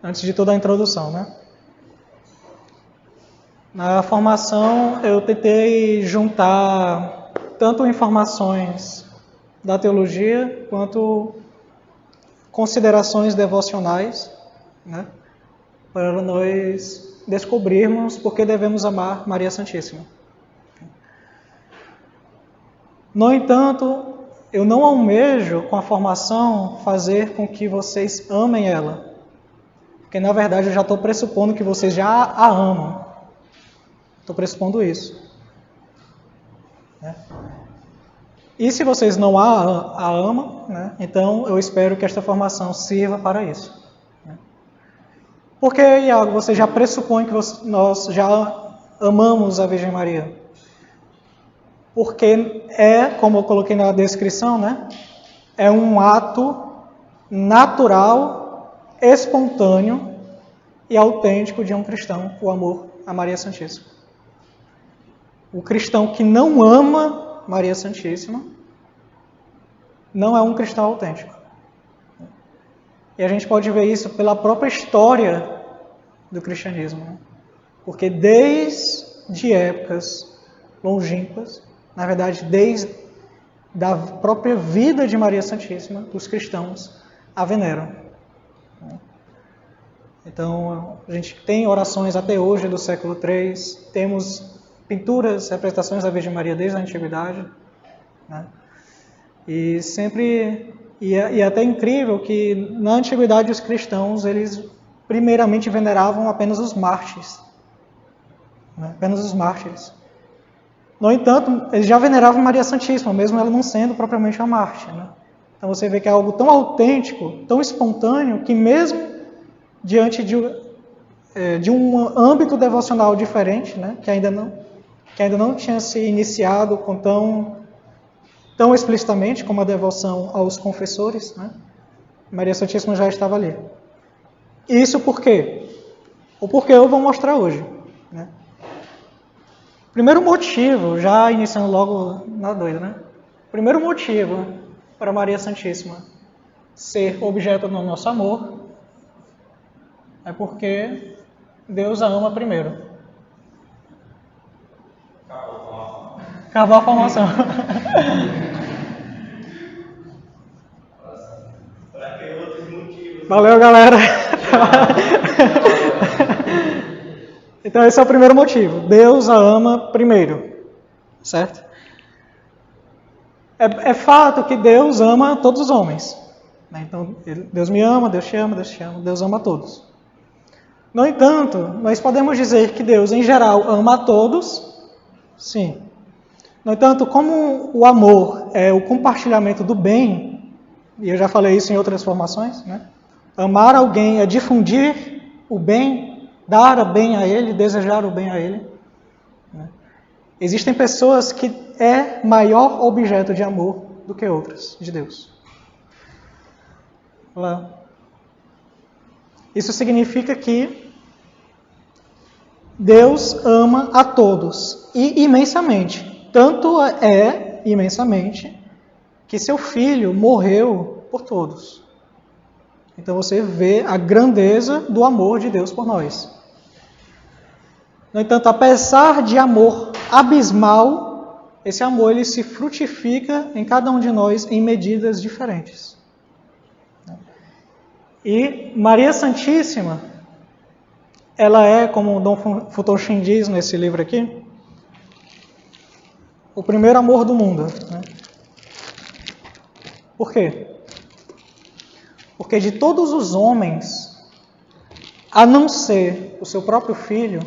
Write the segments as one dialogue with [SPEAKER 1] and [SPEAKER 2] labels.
[SPEAKER 1] Antes de toda a introdução, né? Na formação eu tentei juntar tanto informações da teologia quanto considerações devocionais, né? Para nós descobrirmos por que devemos amar Maria Santíssima. No entanto, eu não almejo com a formação fazer com que vocês amem ela, porque na verdade eu já estou pressupondo que vocês já a amam. Estou pressupondo isso. E se vocês não a amam, né, então eu espero que esta formação sirva para isso. Por que, Iago, você já pressupõe que nós já amamos a Virgem Maria? Porque como eu coloquei na descrição, né, é um ato natural, espontâneo e autêntico de um cristão, o amor a Maria Santíssima. O cristão que não ama Maria Santíssima não é um cristão autêntico. E a gente pode ver isso pela própria história do cristianismo, né? Porque desde épocas longínquas, na verdade, desde a própria vida de Maria Santíssima, os cristãos a veneram. Então, a gente tem orações até hoje do século III, temos pinturas, representações da Virgem Maria desde a Antiguidade, né? E sempre, e é até incrível que na Antiguidade os cristãos, eles primeiramente veneravam apenas os mártires, né? Apenas os mártires. No entanto, eles já veneravam Maria Santíssima, mesmo ela não sendo propriamente uma mártir, né? Então você vê que é algo tão autêntico, tão espontâneo, que mesmo diante de um âmbito devocional diferente, né, que ainda não tinha se iniciado com tão explicitamente como a devoção aos confessores, né, Maria Santíssima já estava ali. Isso por quê? O porquê eu vou mostrar hoje, né? Primeiro motivo, já iniciando logo na doida, né? Primeiro motivo para Maria Santíssima ser objeto do nosso amor é porque Deus a ama primeiro. Acabou a formação. Valeu, galera. Então esse é o primeiro motivo. Deus a ama primeiro. Certo? É fato que Deus ama todos os homens. Então, Deus me ama, Deus te ama, Deus te ama, Deus ama a todos. No entanto, nós podemos dizer que Deus, em geral, ama a todos, sim. No entanto, como o amor é o compartilhamento do bem, e eu já falei isso em outras formações, né? Amar alguém é difundir o bem, dar o bem a ele, desejar o bem a ele. Né? Existem pessoas que é maior objeto de amor do que outras, de Deus. Isso significa que Deus ama a todos, e imensamente. Tanto é imensamente que seu Filho morreu por todos. Então você vê a grandeza do amor de Deus por nós. No entanto, apesar de amor abismal, esse amor ele se frutifica em cada um de nós em medidas diferentes. E Maria Santíssima, ela é, como Dom Futoxin diz nesse livro aqui, o primeiro amor do mundo. Né? Por quê? Porque de todos os homens, a não ser o seu próprio filho,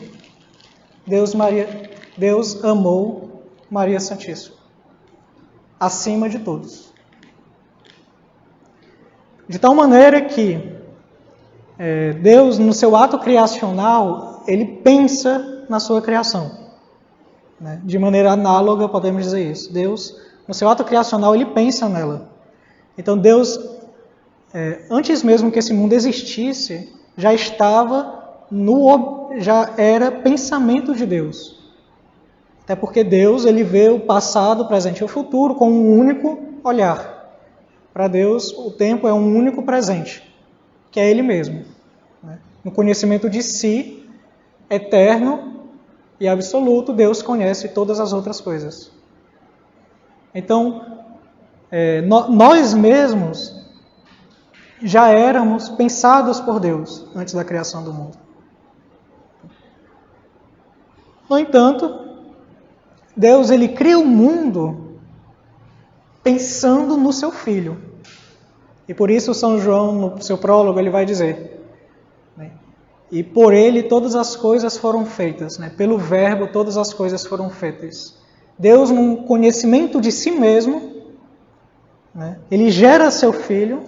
[SPEAKER 1] Deus amou Maria Santíssima, acima de todos. De tal maneira que Deus, no seu ato criacional, ele pensa na sua criação. Né? De maneira análoga, podemos dizer isso. Deus, no seu ato criacional, ele pensa nela. Então Deus, antes mesmo que esse mundo existisse, já era pensamento de Deus. Até porque Deus, ele vê o passado, o presente e o futuro com um único olhar. Para Deus, o tempo é um único presente. que é Ele mesmo. No conhecimento de si, eterno e absoluto, Deus conhece todas as outras coisas. Então, nós mesmos já éramos pensados por Deus antes da criação do mundo. No entanto, Deus ele cria o mundo pensando no seu Filho. E por isso São João, no seu prólogo, ele vai dizer: e por ele todas as coisas foram feitas, pelo verbo todas as coisas foram feitas. Deus, num conhecimento de si mesmo, ele gera seu Filho,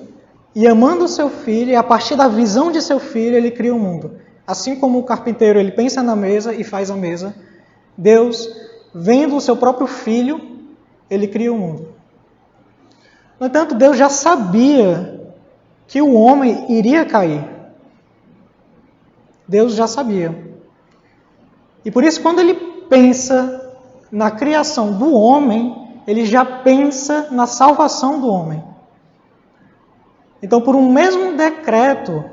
[SPEAKER 1] e amando o seu Filho, e a partir da visão de seu Filho, ele cria o mundo. Assim como o carpinteiro ele pensa na mesa e faz a mesa, Deus, vendo o seu próprio Filho, ele cria o mundo. No entanto, Deus já sabia que o homem iria cair. Deus já sabia. E por isso, quando ele pensa na criação do homem, ele já pensa na salvação do homem. Então, por um mesmo decreto,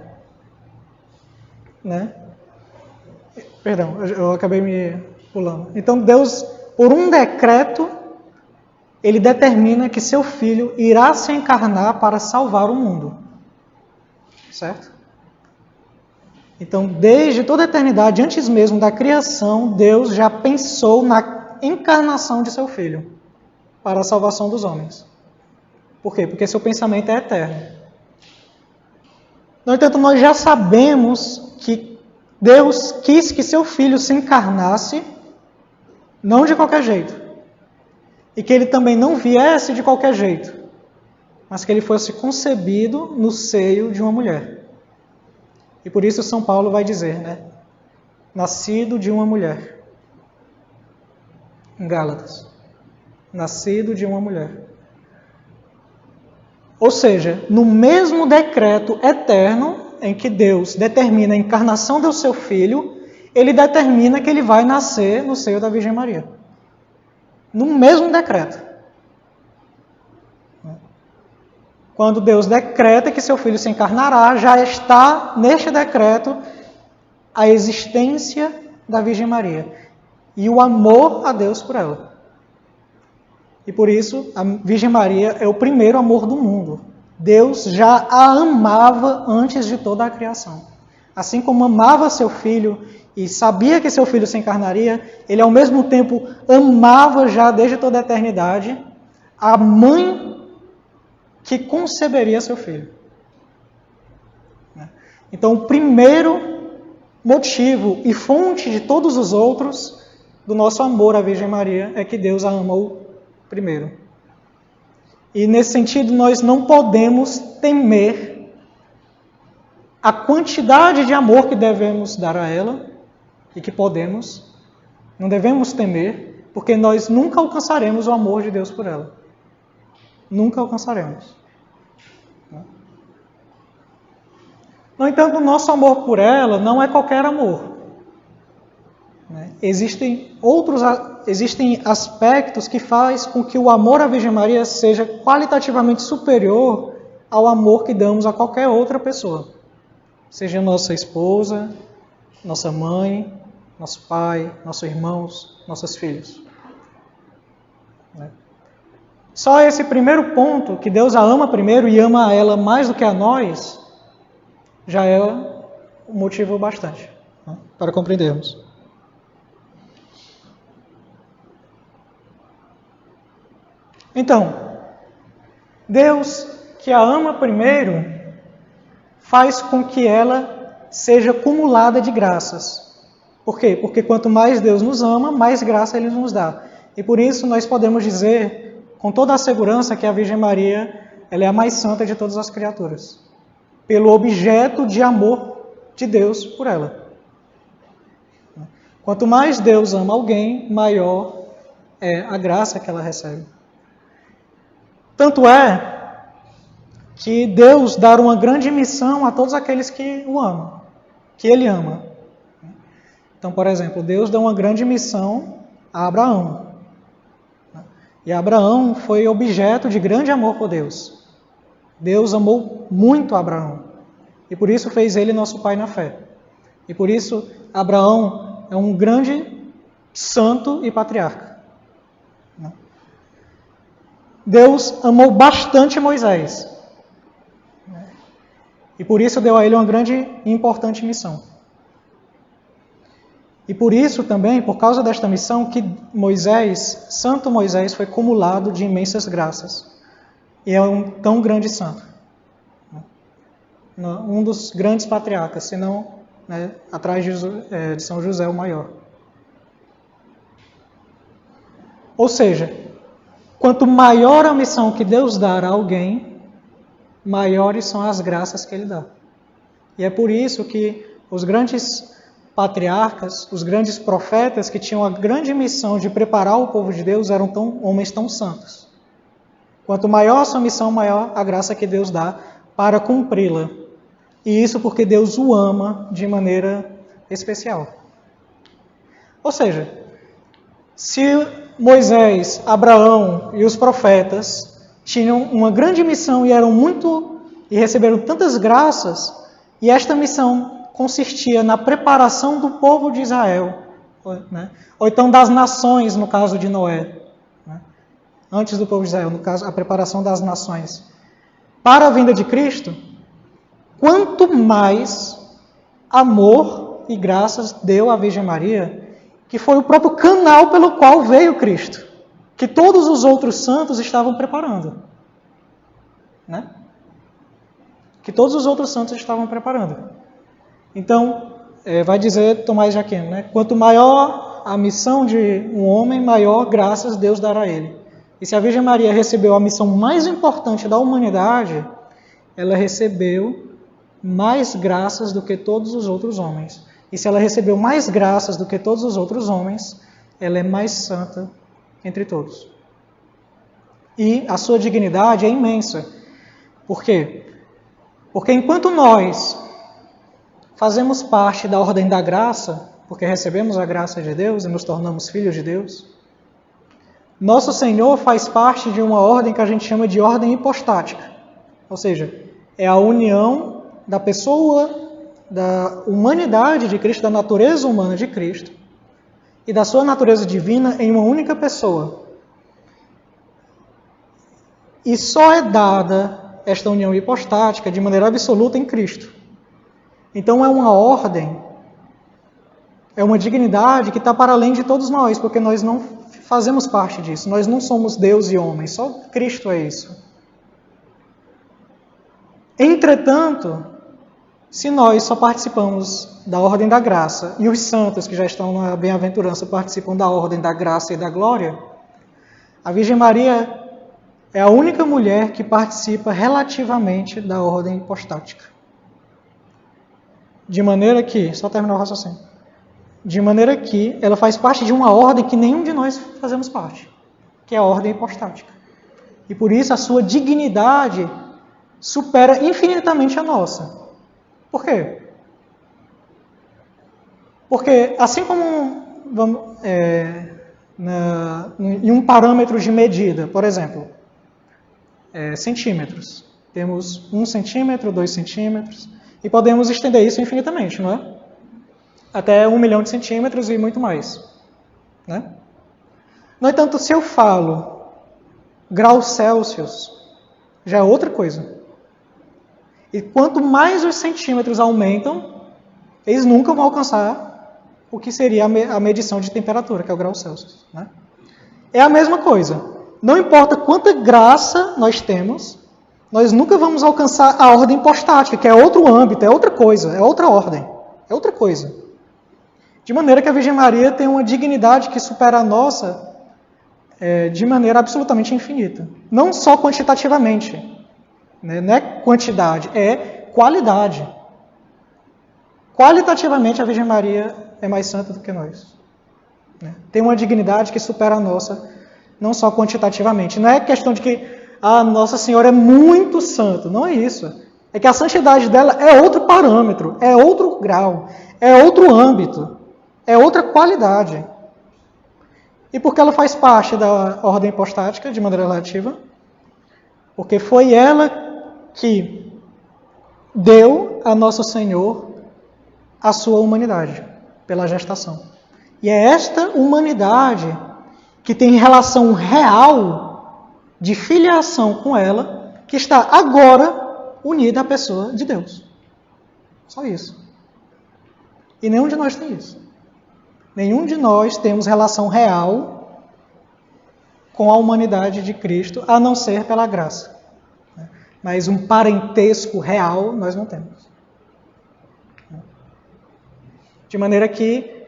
[SPEAKER 1] Perdão, eu acabei me pulando. Então, Deus, por um decreto, ele determina que seu Filho irá se encarnar para salvar o mundo. Certo? Então, desde toda a eternidade, antes mesmo da criação, Deus já pensou na encarnação de seu Filho para a salvação dos homens. Por quê? Porque seu pensamento é eterno. No entanto, nós já sabemos que Deus quis que seu Filho se encarnasse, não de qualquer jeito. E que ele também não viesse de qualquer jeito, mas que ele fosse concebido no seio de uma mulher. E por isso São Paulo vai dizer, nascido de uma mulher. Em Gálatas. Nascido de uma mulher. Ou seja, no mesmo decreto eterno em que Deus determina a encarnação do seu Filho, ele determina que ele vai nascer no seio da Virgem Maria. No mesmo decreto. Quando Deus decreta que seu Filho se encarnará, já está neste decreto a existência da Virgem Maria e o amor a Deus por ela. E por isso, a Virgem Maria é o primeiro amor do mundo. Deus já a amava antes de toda a criação. Assim como amava seu Filho e sabia que seu Filho se encarnaria, ele ao mesmo tempo amava já desde toda a eternidade a mãe que conceberia seu Filho. Então, o primeiro motivo e fonte de todos os outros do nosso amor à Virgem Maria é que Deus a amou primeiro. E nesse sentido, nós não podemos temer a quantidade de amor que devemos dar a ela e que podemos. Não devemos temer, porque nós nunca alcançaremos o amor de Deus por ela. Nunca alcançaremos. No entanto, o nosso amor por ela não é qualquer amor. Existem aspectos que fazem com que o amor à Virgem Maria seja qualitativamente superior ao amor que damos a qualquer outra pessoa. Seja nossa esposa, nossa mãe, nosso pai, nossos irmãos, nossos filhos. Só esse primeiro ponto, que Deus a ama primeiro e ama a ela mais do que a nós, já é um motivo bastante para compreendermos. Então, Deus, que a ama primeiro, faz com que ela seja acumulada de graças. Por quê? Porque quanto mais Deus nos ama, mais graça Ele nos dá. E por isso nós podemos dizer, com toda a segurança, que a Virgem Maria ela é a mais santa de todas as criaturas. Pelo objeto de amor de Deus por ela. Quanto mais Deus ama alguém, maior é a graça que ela recebe. Tanto é que Deus dá uma grande missão a todos aqueles que o amam, que Ele ama. Então, por exemplo, Deus dá uma grande missão a Abraão. E Abraão foi objeto de grande amor por Deus. Deus amou muito Abraão. E por isso fez ele nosso pai na fé. E por isso Abraão é um grande santo e patriarca. Deus amou bastante Moisés. E por isso deu a ele uma grande e importante missão. E por isso também, por causa desta missão, que Moisés, Santo Moisés, foi cumulado de imensas graças. E é um tão grande santo. Um dos grandes patriarcas, se não, né, atrás de São José o maior. Ou seja, quanto maior a missão que Deus dá a alguém, maiores são as graças que Ele dá. E é por isso que os grandes patriarcas, os grandes profetas que tinham a grande missão de preparar o povo de Deus eram homens tão santos. Quanto maior a sua missão, maior a graça que Deus dá para cumpri-la. E isso porque Deus o ama de maneira especial. Ou seja, se Moisés, Abraão e os profetas tinham uma grande missão e receberam tantas graças, e esta missão consistia na preparação do povo de Israel, né? Ou então das nações, no caso de Noé, né? Antes do povo de Israel, no caso, a preparação das nações, para a vinda de Cristo, quanto mais amor e graças deu à Virgem Maria, que foi o próprio canal pelo qual veio Cristo, que todos os outros santos estavam preparando, né? Que todos os outros santos estavam preparando. Então, vai dizer Tomás de Aquino, né? Quanto maior a missão de um homem, maior graças Deus dará a ele. E se a Virgem Maria recebeu a missão mais importante da humanidade, ela recebeu mais graças do que todos os outros homens. E se ela recebeu mais graças do que todos os outros homens, ela é mais santa entre todos. E a sua dignidade é imensa. Por quê? Porque enquanto nós fazemos parte da ordem da graça, porque recebemos a graça de Deus e nos tornamos filhos de Deus, nosso Senhor faz parte de uma ordem que a gente chama de ordem hipostática. Ou seja, é a união da pessoa, da humanidade de Cristo, da natureza humana de Cristo, e da sua natureza divina em uma única pessoa. E só é dada esta união hipostática de maneira absoluta em Cristo. Então é uma ordem, é uma dignidade que está para além de todos nós, porque nós não fazemos parte disso, nós não somos Deus e homem, só Cristo é isso. Entretanto, se nós só participamos da ordem da graça, e os santos que já estão na bem-aventurança participam da ordem da graça e da glória, a Virgem Maria é a única mulher que participa relativamente da ordem hipostática. De maneira que, só terminar o raciocínio, de maneira que ela faz parte de uma ordem que nenhum de nós fazemos parte, que é a ordem hipostática. E por isso a sua dignidade supera infinitamente a nossa. Por quê? Porque assim como em um parâmetro de medida, por exemplo, centímetros. Temos 1 centímetro, 2 centímetros, e podemos estender isso infinitamente, não é? Até 1 milhão de centímetros e muito mais, né? No entanto, se eu falo graus Celsius, já é outra coisa. E quanto mais os centímetros aumentam, eles nunca vão alcançar o que seria a medição de temperatura, que é o grau Celsius, né? É a mesma coisa. Não importa quanta graça nós temos, nós nunca vamos alcançar a ordem hipostática, que é outro âmbito, é outra coisa, é outra ordem, é outra coisa. De maneira que a Virgem Maria tem uma dignidade que supera a nossa de maneira absolutamente infinita. Não só quantitativamente, né? Não é quantidade, é qualidade. Qualitativamente, a Virgem Maria é mais santa do que nós, né? Tem uma dignidade que supera a nossa, não só quantitativamente. Não é questão de que a Nossa Senhora é muito santa, não é isso. É que a santidade dela é outro parâmetro, é outro grau, é outro âmbito, é outra qualidade. E porque ela faz parte da ordem hipostática, de maneira relativa, porque foi ela que deu a nosso Senhor a sua humanidade, pela gestação. E é esta humanidade que tem relação real de filiação com ela, que está agora unida à pessoa de Deus. Só isso. E nenhum de nós tem isso. Nenhum de nós temos relação real com a humanidade de Cristo, a não ser pela graça. Mas um parentesco real nós não temos. De maneira que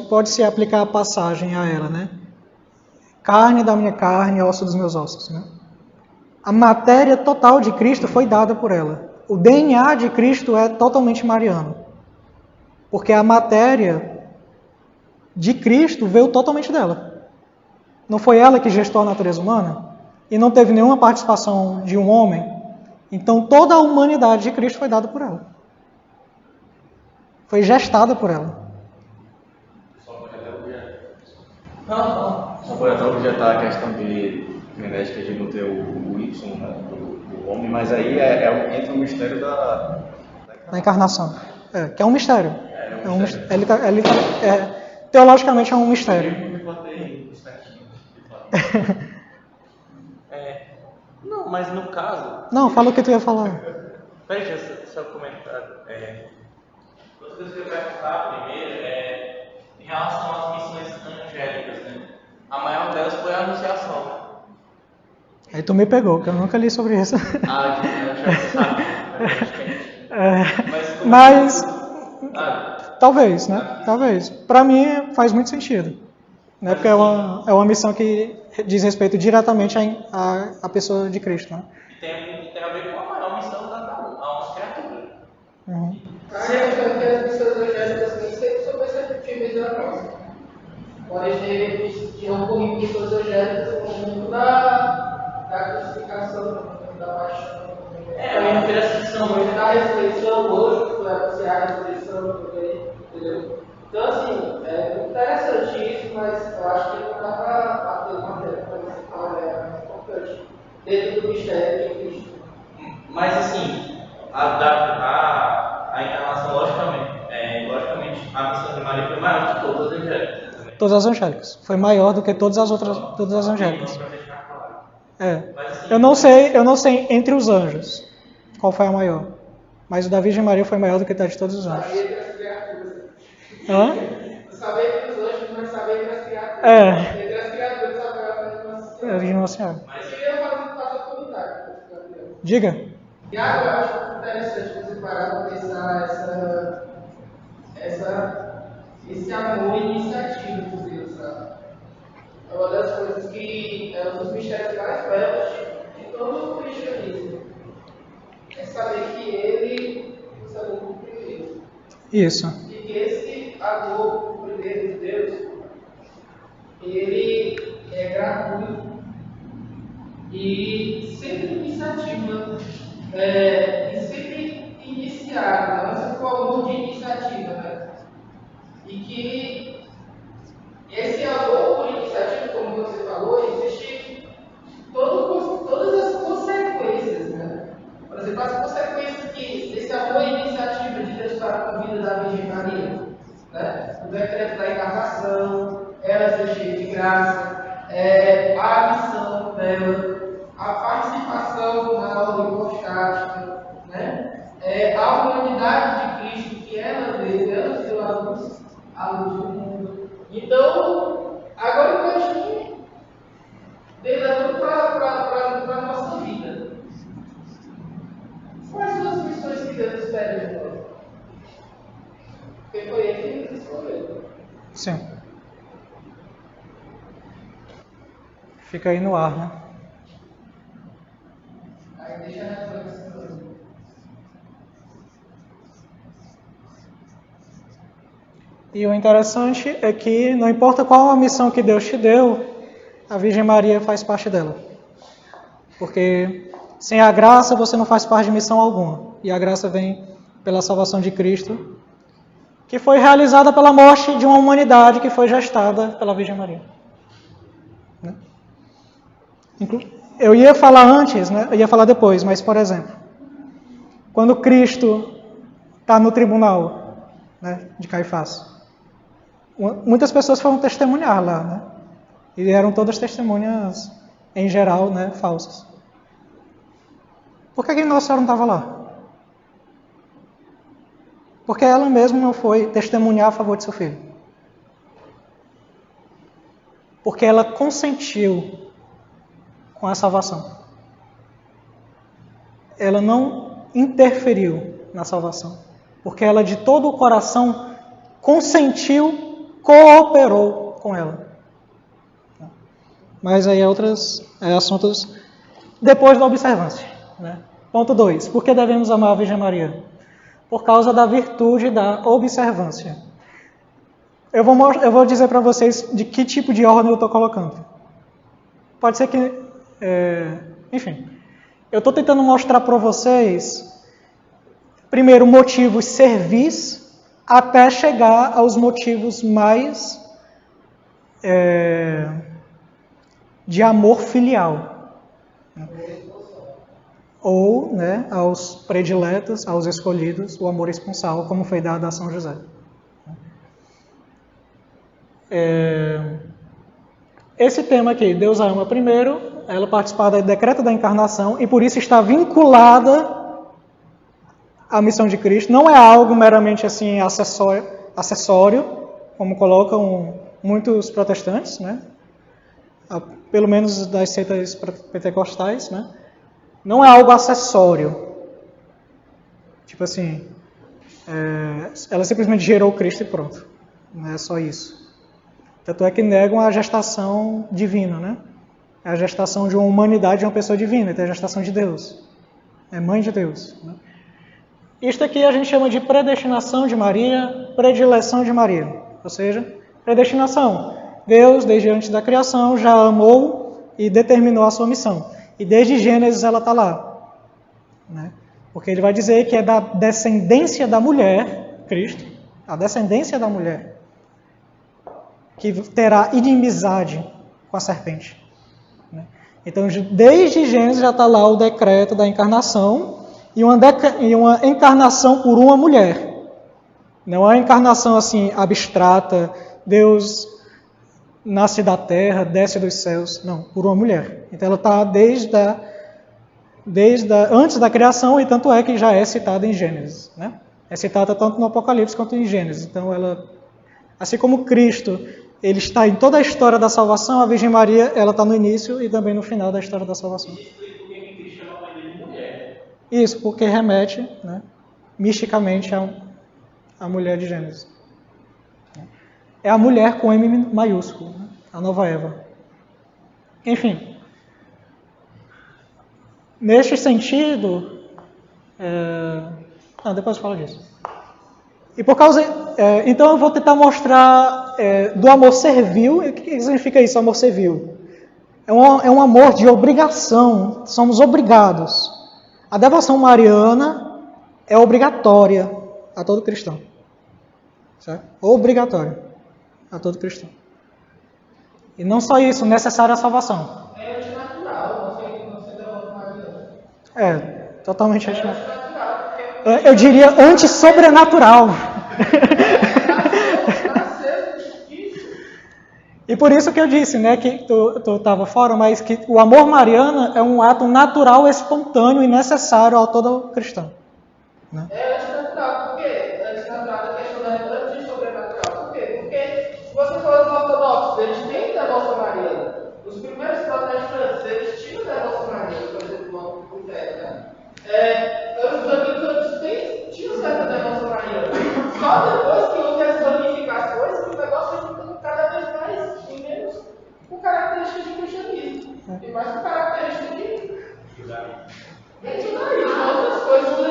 [SPEAKER 1] pode-se aplicar a passagem a ela, né? Carne da minha carne, osso dos meus ossos. Né? A matéria total de Cristo foi dada por ela. O DNA de Cristo é totalmente mariano. Porque a matéria de Cristo veio totalmente dela. Não foi ela que gestou a natureza humana? E não teve nenhuma participação de um homem? Então toda a humanidade de Cristo foi dada por ela. Foi gestada por ela.
[SPEAKER 2] Só pode até objetar a questão de genética de não ter o Y, né, do homem, mas aí entra o mistério da
[SPEAKER 1] encarnação. Que é um mistério. Teologicamente é um mistério.
[SPEAKER 3] Não, mas no caso...
[SPEAKER 1] Não, fala o que tu ia falar.
[SPEAKER 3] Veja, seu comentário. Outra coisa que eu ia perguntar primeiro em relação às missões angélicas, né? A maior delas foi a Anunciação, né?
[SPEAKER 1] Aí tu me pegou, que eu nunca li sobre isso.
[SPEAKER 3] Eu já sabia.
[SPEAKER 1] Mas talvez, né? Talvez. Para mim faz muito sentido. Né? Porque é uma missão que diz respeito diretamente à pessoa de Cristo. Né?
[SPEAKER 3] E tem a ver com a maior missão a uma criatura.
[SPEAKER 1] Uhum.
[SPEAKER 4] A questão que as missões angélicas nem sempre são perceptíveis da nossa. Pode ter ocorrido missões angélicas no mundo da crucificação, no mundo da paixão.
[SPEAKER 3] Eu refiro a essa
[SPEAKER 4] No momento da ressurreição, hoje, que foi anunciar a ressurreição também, entendeu? Então, assim, é muito interessante isso, mas eu acho que não dá para bater uma tela, mas é importante, dentro do mistério de Cristo.
[SPEAKER 3] Mas, assim, a encarnação, logicamente, a missão de Maria foi maior que todas as angélicas. Né?
[SPEAKER 1] Todas as angélicas. Foi maior do que todas as angélicas. Eu não sei entre os anjos qual foi a maior. Mas o da Virgem Maria foi maior do que a de todos os anjos.
[SPEAKER 4] Saber entre as criaturas.
[SPEAKER 1] Hã?
[SPEAKER 4] Saber entre os anjos, mas saber entre as criaturas. Entre as criaturas, saber a
[SPEAKER 1] Virgem Nossa Senhora.
[SPEAKER 4] Mas eu ia fazer um comentário.
[SPEAKER 1] Diga.
[SPEAKER 4] E agora eu acho interessante você parar para pensar esse amor e iniciativa de Deus, sabe? É uma das coisas que é um dos mistérios mais belos de todo o cristianismo. É saber que ele nos amou primeiro.
[SPEAKER 1] Isso.
[SPEAKER 4] E que esse amor primeiro de Deus, ele é gratuito e sempre iniciativa, e sempre iniciado, não se for amor de iniciativa, né? E que esse amor por iniciativa, como você falou, existe todas as consequências, né? Por exemplo, as consequências que esse amor e iniciativa de Deus para com a vida da Virgem Maria, né? O decreto da encarnação, ela ser cheia de graça, a missão dela, a participação na ordem hipostática, né? A humanidade de Cristo que ela deu à luz do mundo. Então, agora imagine levando para a nossa vida. Quais são as missões que Deus espera de nós? Porque foi Ele que nos escolheu.
[SPEAKER 1] Sim. Fica aí no ar, né?
[SPEAKER 4] Aí deixa a reflexão.
[SPEAKER 1] E o interessante é que não importa qual a missão que Deus te deu, a Virgem Maria faz parte dela. Porque sem a graça você não faz parte de missão alguma. E a graça vem pela salvação de Cristo, que foi realizada pela morte de uma humanidade que foi gestada pela Virgem Maria. Né? Eu ia falar antes, né? Eu ia falar depois, mas por exemplo, Quando Cristo está no tribunal, né, de Caifás, muitas pessoas foram testemunhar lá, né? E eram todas testemunhas, em geral, né, falsas. Por que Nossa Senhora não estava lá? Porque ela mesma não foi testemunhar a favor de seu filho. Porque ela consentiu com a salvação. Ela não interferiu na salvação. Porque ela de todo o coração consentiu, cooperou com ela. Mas aí outros assuntos depois da observância. Né? Ponto 2. Por que devemos amar a Virgem Maria? Por causa da virtude da observância. Eu vou dizer para vocês de que tipo de ordem eu estou colocando. Pode ser que... enfim. Eu estou tentando mostrar para vocês, primeiro, motivos servis, até chegar aos motivos mais de amor filial. Ou, né, aos prediletos, aos escolhidos, o amor esponsal, como foi dado a São José. Esse tema aqui, Deus a ama primeiro, ela participar do decreto da encarnação e por isso está vinculada à missão de Cristo. Não é algo meramente assim acessório, como colocam muitos protestantes, né? Pelo menos das seitas pentecostais, né? Não é algo acessório. Tipo assim, ela simplesmente gerou Cristo e pronto. Não é só isso. Tanto é que negam a gestação divina, né? É a gestação de uma humanidade de uma pessoa divina, é a gestação de Deus. É mãe de Deus. Né? Isto aqui a gente chama de predestinação de Maria, predileção de Maria. Ou seja, predestinação. Deus, desde antes da criação, já amou e determinou a sua missão. E desde Gênesis ela está lá. Né? Porque ele vai dizer que é da descendência da mulher, Cristo, a descendência da mulher, que terá inimizade com a serpente. Né? Então, desde Gênesis já está lá o decreto da encarnação e uma encarnação por uma mulher. Não é uma encarnação assim abstrata, Deus nasce da terra, desce dos céus. Não, por uma mulher. Então ela está desde antes da criação e tanto é que já é citada em Gênesis. Né? É citada tanto no Apocalipse quanto em Gênesis. Então ela, assim como Cristo, ele está em toda a história da salvação, a Virgem Maria, ela está no início e também no final da história da salvação. Isso, porque remete, né, misticamente à mulher de Gênesis. É a mulher com M maiúsculo, né, a nova Eva. Enfim, neste sentido, depois eu falo disso. E por causa, então eu vou tentar mostrar do amor servil. O que significa isso, amor servil? É um amor de obrigação, somos obrigados. A devoção mariana é obrigatória a todo cristão. Certo? Obrigatória a todo cristão. E não só isso, necessária a salvação.
[SPEAKER 4] É antinatural, você devota mariana.
[SPEAKER 1] É, totalmente antinatural. Eu diria antissobrenatural. E por isso que eu disse, né, que tu estava fora, mas que o amor mariano é um ato natural, espontâneo e necessário a todo cristão. Né?
[SPEAKER 4] É antinatural, por quê? Antinatural é a questão da antissobrenatural. Por quê? Porque se você for os ortodoxos, eles têm devoção mariana. Os primeiros protestantes, eles tinham devoção mariana, por exemplo, no Lutero, né? Os dominicanos tinham certa devoção mariana. Só depois que houve as ramificações, que o negócio foi ficando cada vez mais e menos com características de cristianismo. E mais com características de judaísmo, outras coisas do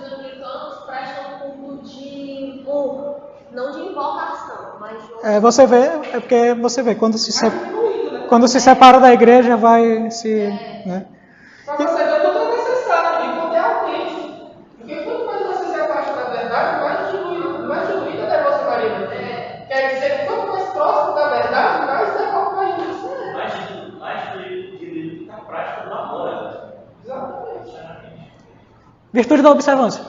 [SPEAKER 5] Os dominicanos prestam culto de honra, não de invocação, mas de honra.
[SPEAKER 1] Você vê, porque você vê, quando se separa da igreja, vai se... Né?
[SPEAKER 4] Para você ver tudo é necessário, e quando é autêntico. Porque quanto mais você se afasta da verdade, mais diluída a devoção mariana. Quer dizer que quanto mais próximo da verdade, mais devoção mariana você é.
[SPEAKER 3] Mais diluído na prática do amor.
[SPEAKER 4] Exatamente.
[SPEAKER 1] Virtude da observância.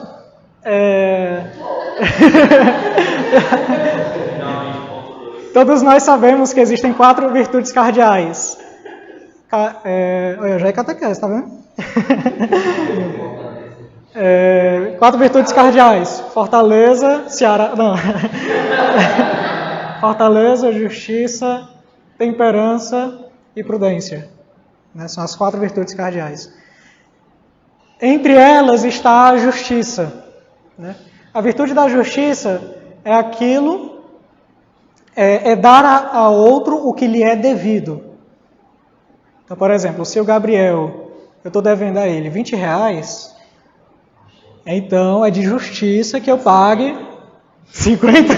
[SPEAKER 1] Todos nós sabemos que existem 4 virtudes cardeais. Já é catequese, tá vendo? 4 virtudes cardeais. Fortaleza, Fortaleza, justiça, temperança e prudência. Né? São as 4 virtudes cardeais. Entre elas está a justiça. Né? A virtude da justiça é aquilo, é dar a outro o que lhe é devido. Então, por exemplo, se o Gabriel, eu estou devendo a ele R$20, então é de justiça que eu pague 50.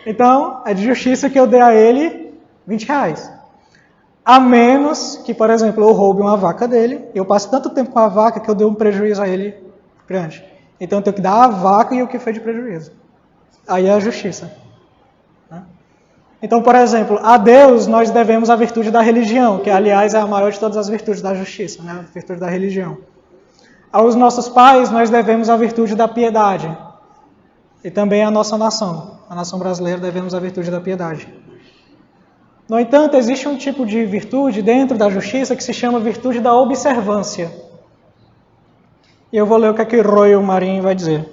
[SPEAKER 1] Então, é de justiça que eu dê a ele R$20. A menos que, por exemplo, eu roube uma vaca dele, eu passe tanto tempo com a vaca que eu dê um prejuízo a ele grande. Então eu tenho que dar a vaca e o que foi de prejuízo. Aí é a justiça. Então, por exemplo, a Deus nós devemos a virtude da religião, que aliás é a maior de todas as virtudes da justiça, né? A virtude da religião. Aos nossos pais nós devemos a virtude da piedade. E também à nossa nação. A nação brasileira devemos a virtude da piedade. No entanto, existe um tipo de virtude dentro da justiça que se chama virtude da observância. E eu vou ler o que Royal Marinho vai dizer.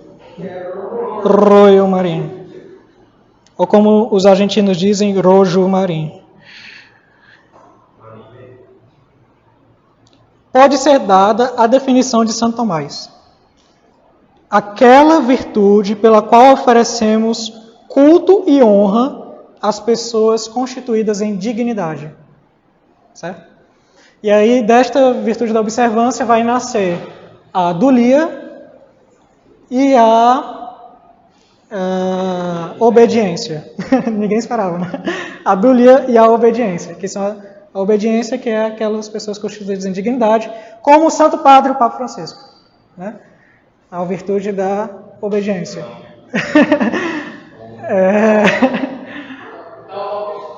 [SPEAKER 1] Royal Marinho. Ou como os argentinos dizem, Rojo Marinho. Pode ser dada a definição de Santo Tomás. Aquela virtude pela qual oferecemos culto e honra às pessoas constituídas em dignidade. Certo? E aí, desta virtude da observância, vai nascer a dulia e a obediência. Ninguém esperava, né? A dulia e a obediência, que são a obediência que é aquelas pessoas constituídas em dignidade, como o Santo Padre, o Papa Francisco. Né? A virtude da obediência.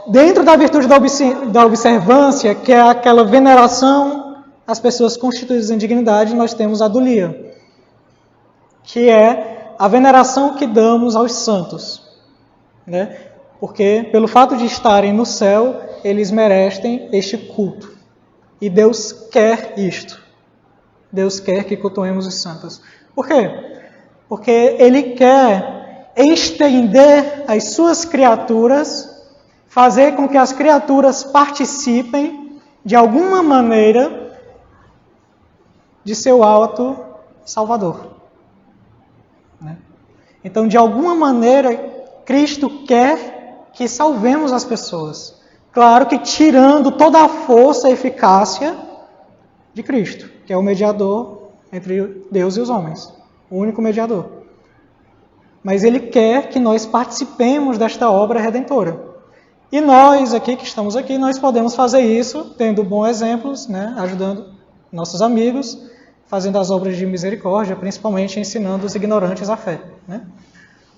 [SPEAKER 1] Dentro da virtude da observância, que é aquela veneração às pessoas constituídas em dignidade, nós temos a dulia, que é a veneração que damos aos santos. Né? Porque, pelo fato de estarem no céu, eles merecem este culto. E Deus quer isto. Deus quer que cultuemos os santos. Por quê? Porque Ele quer estender as suas criaturas, fazer com que as criaturas participem, de alguma maneira, de seu auto Salvador. Né? Então, de alguma maneira, Cristo quer que salvemos as pessoas. Claro que tirando toda a força e eficácia de Cristo, que é o mediador entre Deus e os homens, o único mediador. Mas Ele quer que nós participemos desta obra redentora. E nós aqui, que estamos aqui, nós podemos fazer isso tendo bons exemplos, né? Ajudando nossos amigos, fazendo as obras de misericórdia, principalmente ensinando os ignorantes a fé. Né?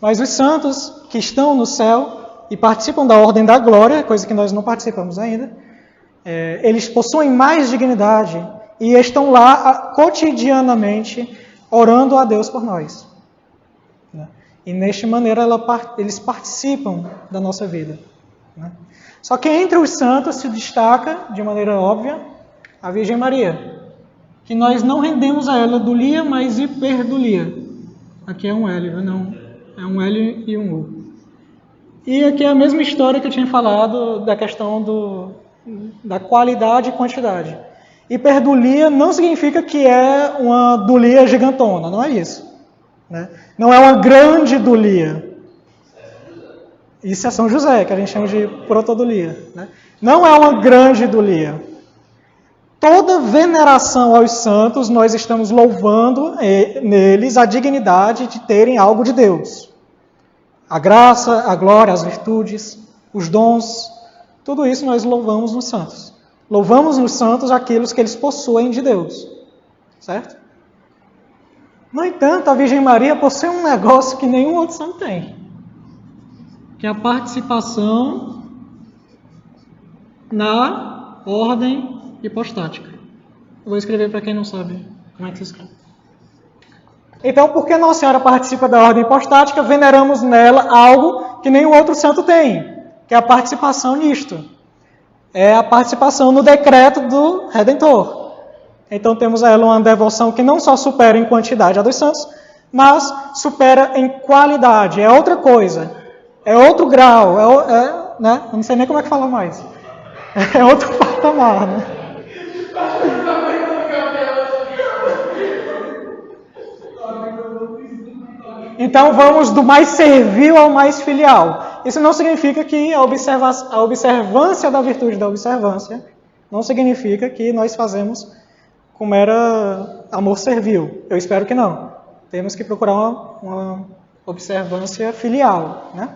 [SPEAKER 1] Mas os santos que estão no céu e participam da ordem da glória, coisa que nós não participamos ainda, eles possuem mais dignidade e estão lá cotidianamente orando a Deus por nós. Né? E nesta maneira eles participam da nossa vida. Né? Só que entre os santos se destaca, de maneira óbvia, a Virgem Maria, que nós não rendemos a ela dulia, mas hiperdulia. Aqui é um L, não, é um L e um U. E aqui é a mesma história que eu tinha falado da questão da qualidade e quantidade. Hiperdulia não significa que é uma dulia gigantona, não é isso. Né? Não é uma grande dulia. Isso é São José, que a gente chama de protodulia. Né? Não é uma grande dulia. Toda veneração aos santos, nós estamos louvando neles a dignidade de terem algo de Deus. A graça, a glória, as virtudes, os dons, tudo isso nós louvamos nos santos. Louvamos nos santos aquilo que eles possuem de Deus. Certo? No entanto, a Virgem Maria possui um negócio que nenhum outro santo tem. Que é a participação na ordem hipostática. Eu vou escrever para quem não sabe como é que se escreve. Então, porque Nossa Senhora participa da ordem hipostática, veneramos nela algo que nenhum outro santo tem, que é a participação nisto. É a participação no decreto do Redentor. Então, temos a ela uma devoção que não só supera em quantidade a dos santos, mas supera em qualidade. É outra coisa. É outro grau. Né? Eu não sei nem como é que fala mais. É outro patamar, né? Então vamos do mais servil ao mais filial. Isso não significa que a observância da virtude da observância não significa que nós fazemos com mera amor servil. Eu espero que não. Temos que procurar uma observância filial, né?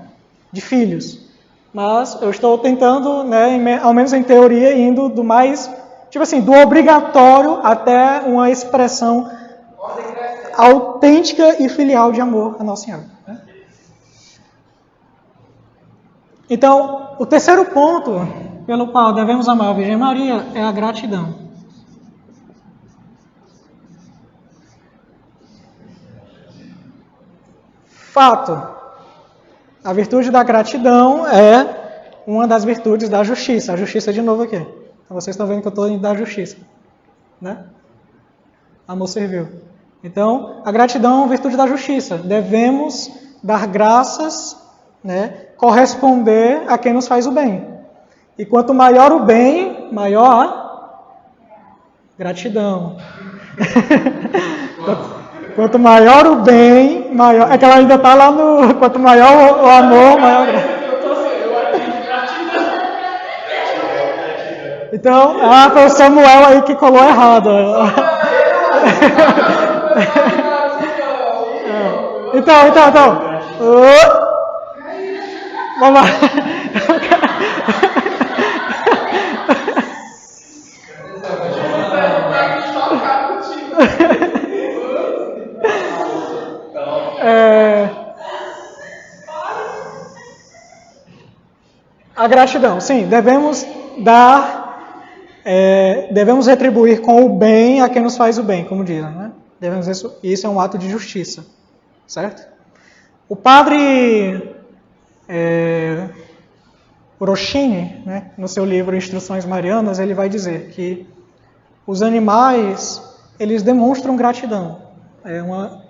[SPEAKER 1] De filhos. Mas eu estou tentando, né, ao menos em teoria, indo do mais, tipo assim, do obrigatório até uma expressão autêntica e filial de amor a Nossa Senhora. Né? Então, o terceiro ponto pelo qual devemos amar a Virgem Maria é a gratidão. Fato. A virtude da gratidão é uma das virtudes da justiça. A justiça de novo aqui. Então, vocês estão vendo que eu estou indo da justiça. Né? Amor servil. Então, a gratidão é uma virtude da justiça. Devemos dar graças, né, corresponder a quem nos faz o bem. E quanto maior o bem, maior a gratidão. Quanto maior o bem, maior... É que ela ainda está lá no... Quanto maior o amor, maior... Então, foi o Samuel aí que colou errado. Então. Vamos lá. A gratidão, sim, devemos retribuir com o bem a quem nos faz o bem, como dizem, né? Isso é um ato de justiça, certo? O padre Rochini, né, no seu livro Instruções Marianas, ele vai dizer que os animais, eles demonstram gratidão.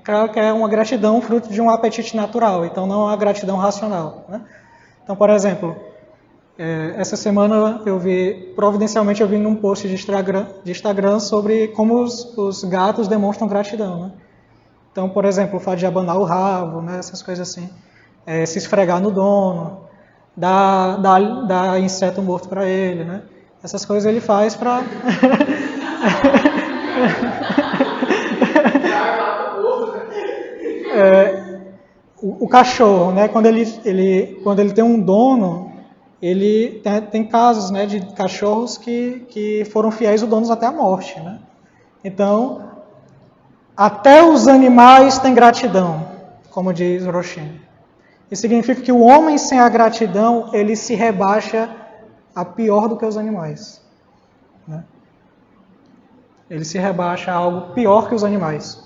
[SPEAKER 1] Claro que é uma gratidão fruto de um apetite natural, então não é uma gratidão racional. Né? Então, por exemplo, essa semana providencialmente eu vi num post de Instagram sobre como os gatos demonstram gratidão. Né? Então, por exemplo, o fato de abanar o rabo, né, essas coisas assim, se esfregar no dono, dar inseto morto para ele, né? Essas coisas ele faz para... o cachorro, né, quando ele tem um dono, ele tem casos, né, de cachorros que foram fiéis ao dono até a morte. Né? Então, até os animais têm gratidão, como diz Rochini. Isso significa que o homem sem a gratidão, ele se rebaixa a pior do que os animais. Né? Ele se rebaixa a algo pior que os animais.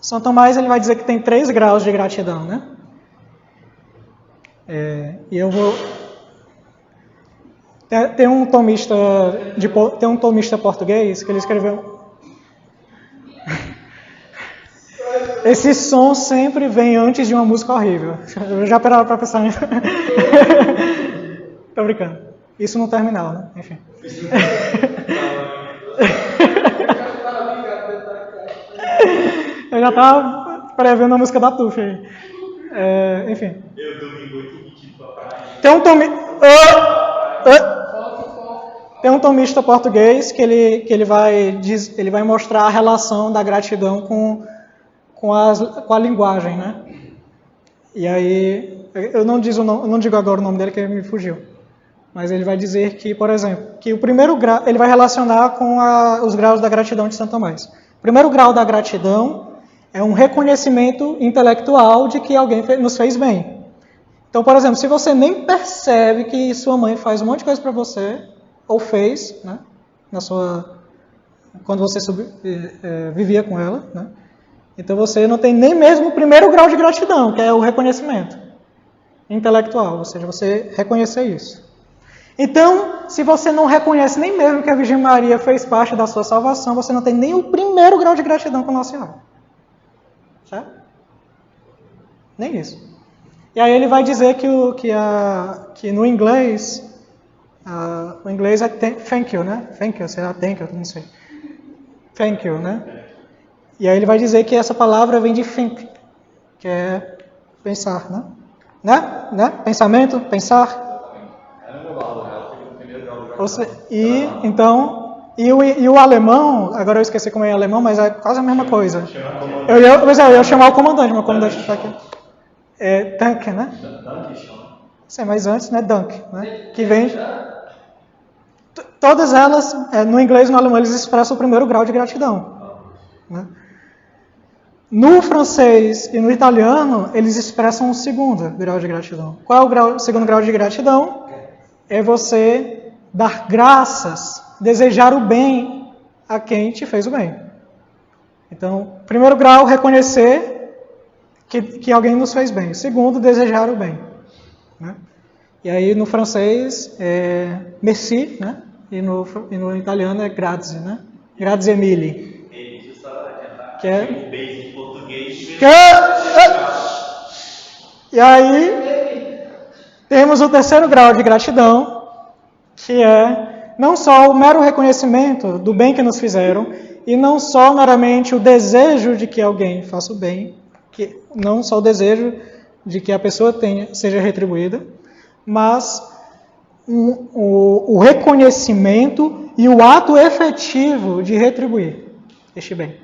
[SPEAKER 1] São Tomás ele vai dizer que tem 3 graus de gratidão, né? E eu vou... Tem um tomista português que ele escreveu... Esse som sempre vem antes de uma música horrível. Eu já parava para pensar nisso. Tô brincando. Isso no terminal, né? Enfim. Eu já estava prevendo a música da Tufi aí. Enfim. Eu dormi muito metido pra praia. Tem um tomista português que ele vai mostrar a relação da gratidão com a linguagem, né? E aí, eu não digo agora o nome dele, que me fugiu. Mas ele vai dizer que, por exemplo, que o primeiro grau, ele vai relacionar com os graus da gratidão de Santo Tomás. O primeiro grau da gratidão é um reconhecimento intelectual de que alguém nos fez bem. Então, por exemplo, se você nem percebe que sua mãe faz um monte de coisa para você, ou fez, né, quando você vivia com ela, né? Então você não tem nem mesmo o primeiro grau de gratidão, que é o reconhecimento intelectual, ou seja, você reconhecer isso. Então, se você não reconhece nem mesmo que a Virgem Maria fez parte da sua salvação, você não tem nem o primeiro grau de gratidão com Nossa Senhora. Certo? Nem isso. E aí ele vai dizer que no inglês, o inglês é thank you, né? Thank you, será thank you, não sei. Thank you, né? E aí ele vai dizer que essa palavra vem de think, que é pensar, né? Né? Pensamento, pensar. E o alemão, agora eu esqueci como é alemão, mas é quase a mesma coisa. Eu ia chamar o comandante, mas o comandante está aqui. É Danke, né? Sim, mas antes, né? Danke, né? Que vem... Todas elas, no inglês e no alemão, eles expressam o primeiro grau de gratidão. Né? No francês e no italiano, eles expressam o segundo grau de gratidão. Qual é o segundo grau de gratidão? É você dar graças, desejar o bem a quem te fez o bem. Então, primeiro grau, reconhecer que alguém nos fez bem. Segundo, desejar o bem. Né? E aí no francês é merci, né? E no italiano é grazie, né? Grazie mille. Que é... E aí temos o terceiro grau de gratidão, que é não só o mero reconhecimento do bem que nos fizeram, e não só meramente o desejo de que alguém faça o bem, não só o desejo de que a pessoa seja retribuída, mas o reconhecimento e o ato efetivo de retribuir este bem.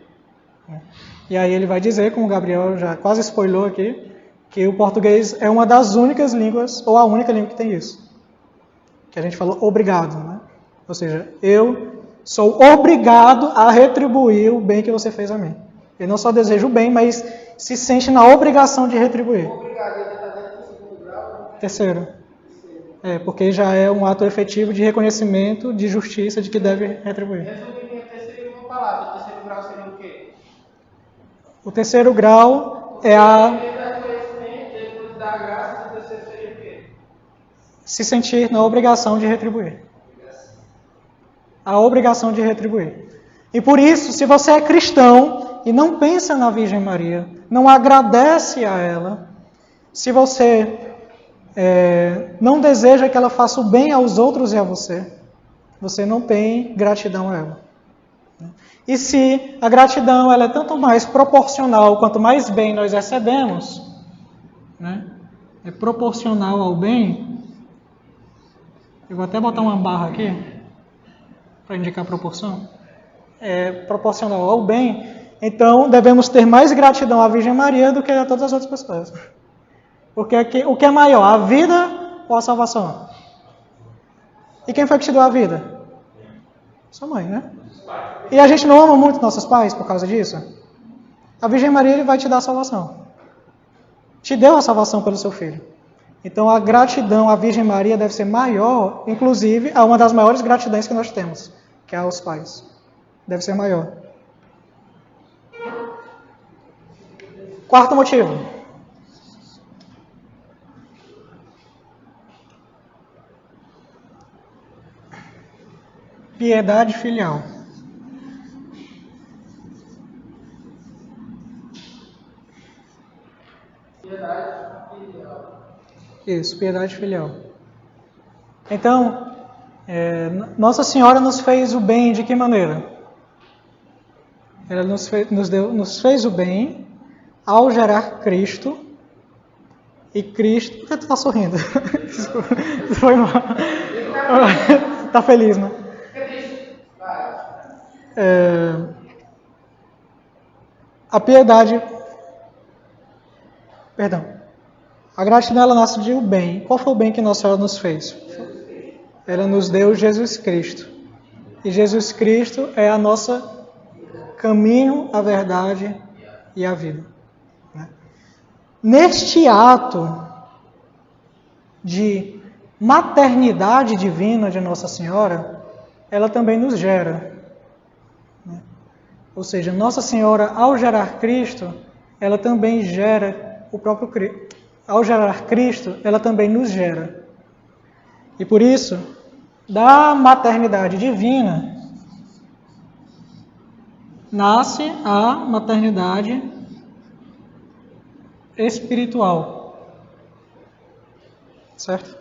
[SPEAKER 1] E aí ele vai dizer, como o Gabriel já quase spoilou aqui, que o português é uma das únicas línguas, ou a única língua que tem isso. Que a gente falou obrigado, né? Ou seja, eu sou obrigado a retribuir o bem que você fez a mim. Eu não só desejo o bem, mas se sente na obrigação de retribuir.
[SPEAKER 4] Obrigado, ele está dentro do segundo grau?
[SPEAKER 1] Terceiro. Porque já é um ato efetivo de reconhecimento, de justiça, de que deve retribuir.
[SPEAKER 4] Resumindo em terceiro uma palavra, o terceiro grau seria o quê?
[SPEAKER 1] O terceiro grau é
[SPEAKER 4] depois da graça, o terceiro seria o quê?
[SPEAKER 1] Se sentir na obrigação de retribuir. A obrigação de retribuir. E por isso, se você é cristão e não pensa na Virgem Maria, não agradece a ela, se você não deseja que ela faça o bem aos outros e a você, você não tem gratidão a ela. E se a gratidão ela é tanto mais proporcional quanto mais bem nós recebemos, né? É proporcional ao bem. Eu vou até botar uma barra aqui para indicar a proporção. É proporcional ao bem. Então devemos ter mais gratidão à Virgem Maria do que a todas as outras pessoas. Porque o que é maior, a vida ou a salvação? E quem foi que te deu a vida? Sua mãe, né? E a gente não ama muito nossos pais por causa disso? A Virgem Maria vai te dar a salvação. Te deu a salvação pelo seu filho. Então a gratidão à Virgem Maria deve ser maior, inclusive, a uma das maiores gratidões que nós temos, que é aos pais. Deve ser maior. Quarto motivo. Piedade filial. Isso, piedade filial. Então, Nossa Senhora nos fez o bem de que maneira? Ela nos fez o bem ao gerar Cristo. E Cristo... Por que tu está sorrindo? Foi mal. Está feliz, né? A piedade... Perdão. A gratidão ela nasce de um bem. Qual foi o bem que Nossa Senhora nos fez? Ela nos deu Jesus Cristo. E Jesus Cristo é a nossa caminho, a verdade e a vida. Neste ato de maternidade divina de Nossa Senhora, ela também nos gera. Ou seja, Nossa Senhora, ao gerar Cristo, ela também gera o próprio Cristo. Ao gerar Cristo, ela também nos gera. E por isso, da maternidade divina, nasce a maternidade espiritual. Certo?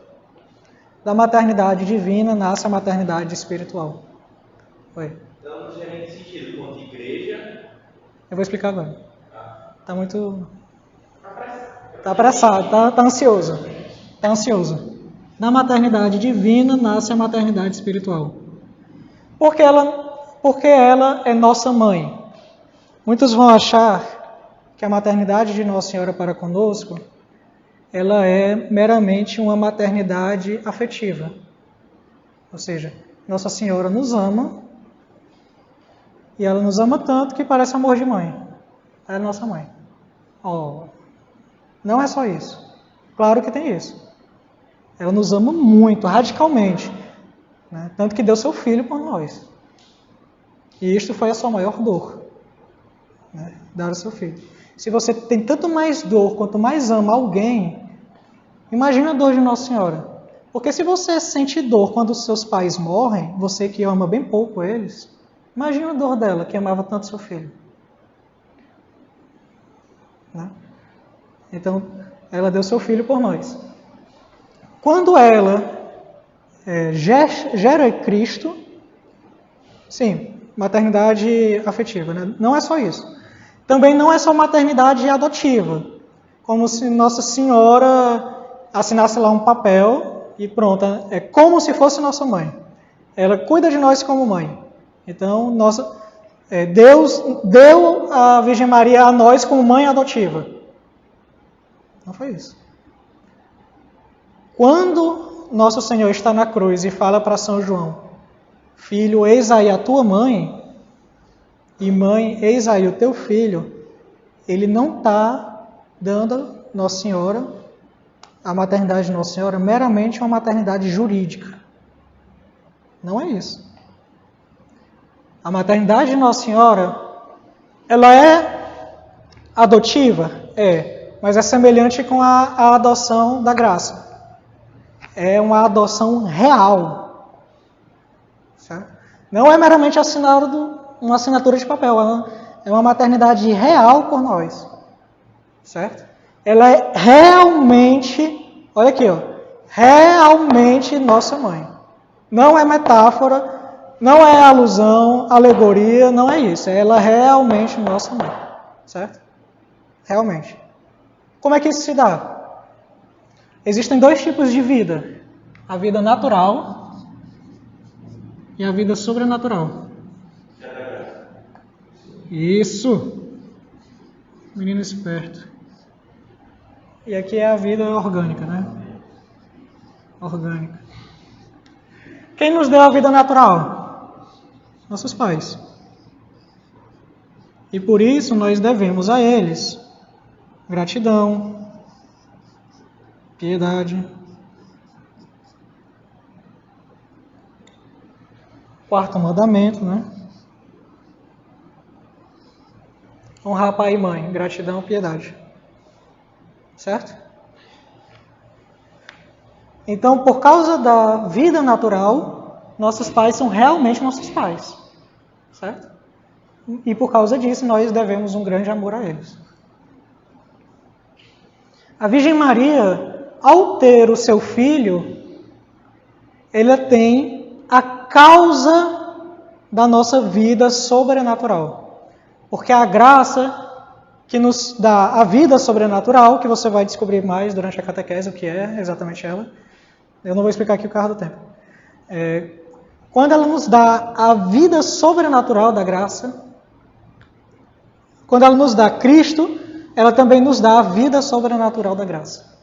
[SPEAKER 1] Da maternidade divina nasce a maternidade espiritual. Oi.
[SPEAKER 3] Então, não seria nesse sentido, quanto igreja.
[SPEAKER 1] Eu vou explicar agora. Está muito. Está apressado, está ansioso. Está ansioso. Da maternidade divina nasce a maternidade espiritual. Porque ela é nossa mãe. Muitos vão achar que a maternidade de Nossa Senhora para conosco, ela é meramente uma maternidade afetiva. Ou seja, Nossa Senhora nos ama, e ela nos ama tanto que parece amor de mãe. Ela é nossa mãe. Oh, não é só isso. Claro que tem isso. Ela nos ama muito, radicalmente. Né? Tanto que deu seu filho por nós. E isto foi a sua maior dor. Né? Dar o seu filho. Se você tem tanto mais dor, quanto mais ama alguém, imagina a dor de Nossa Senhora. Porque se você sente dor quando os seus pais morrem, você que ama bem pouco eles, imagina a dor dela, que amava tanto seu filho. Né? Então, ela deu seu filho por nós. Quando ela gera Cristo, sim, maternidade afetiva, né? Não é só isso. Também não é só maternidade adotiva, como se Nossa Senhora assinasse lá um papel e pronto, é como se fosse nossa mãe. Ela cuida de nós como mãe. Então, Deus deu a Virgem Maria a nós como mãe adotiva. Não foi isso. Quando Nosso Senhor está na cruz e fala para São João, filho, eis aí a tua mãe, e mãe, eis aí o teu filho, ele não está dando Nossa Senhora, a maternidade de Nossa Senhora, meramente uma maternidade jurídica. Não é isso. A maternidade de Nossa Senhora, ela é adotiva? É, mas é semelhante com a adoção da graça. É uma adoção real. Certo? Não é meramente uma assinatura de papel, é uma maternidade real por nós. Certo? Ela é realmente, olha aqui, ó, realmente nossa mãe. Não é metáfora, não é alusão, alegoria, não é isso. Ela é realmente nossa mãe. Certo? Realmente. Como é que isso se dá? Existem dois tipos de vida. A vida natural e a vida sobrenatural. Isso. Menino esperto. E aqui é a vida orgânica, né? Orgânica. Quem nos deu a vida natural? Nossos pais. E por isso nós devemos a eles gratidão, piedade. Quarto mandamento, né? Honrar pai e mãe, gratidão, piedade. Certo? Então, por causa da vida natural, nossos pais são realmente nossos pais. Certo? E por causa disso, nós devemos um grande amor a eles. A Virgem Maria, ao ter o seu filho, ela tem a causa da nossa vida sobrenatural. Porque a graça que nos dá a vida sobrenatural, que você vai descobrir mais durante a catequese, o que é exatamente ela. Eu não vou explicar aqui o carro do tempo. Quando ela nos dá a vida sobrenatural da graça, quando ela nos dá Cristo, ela também nos dá a vida sobrenatural da graça.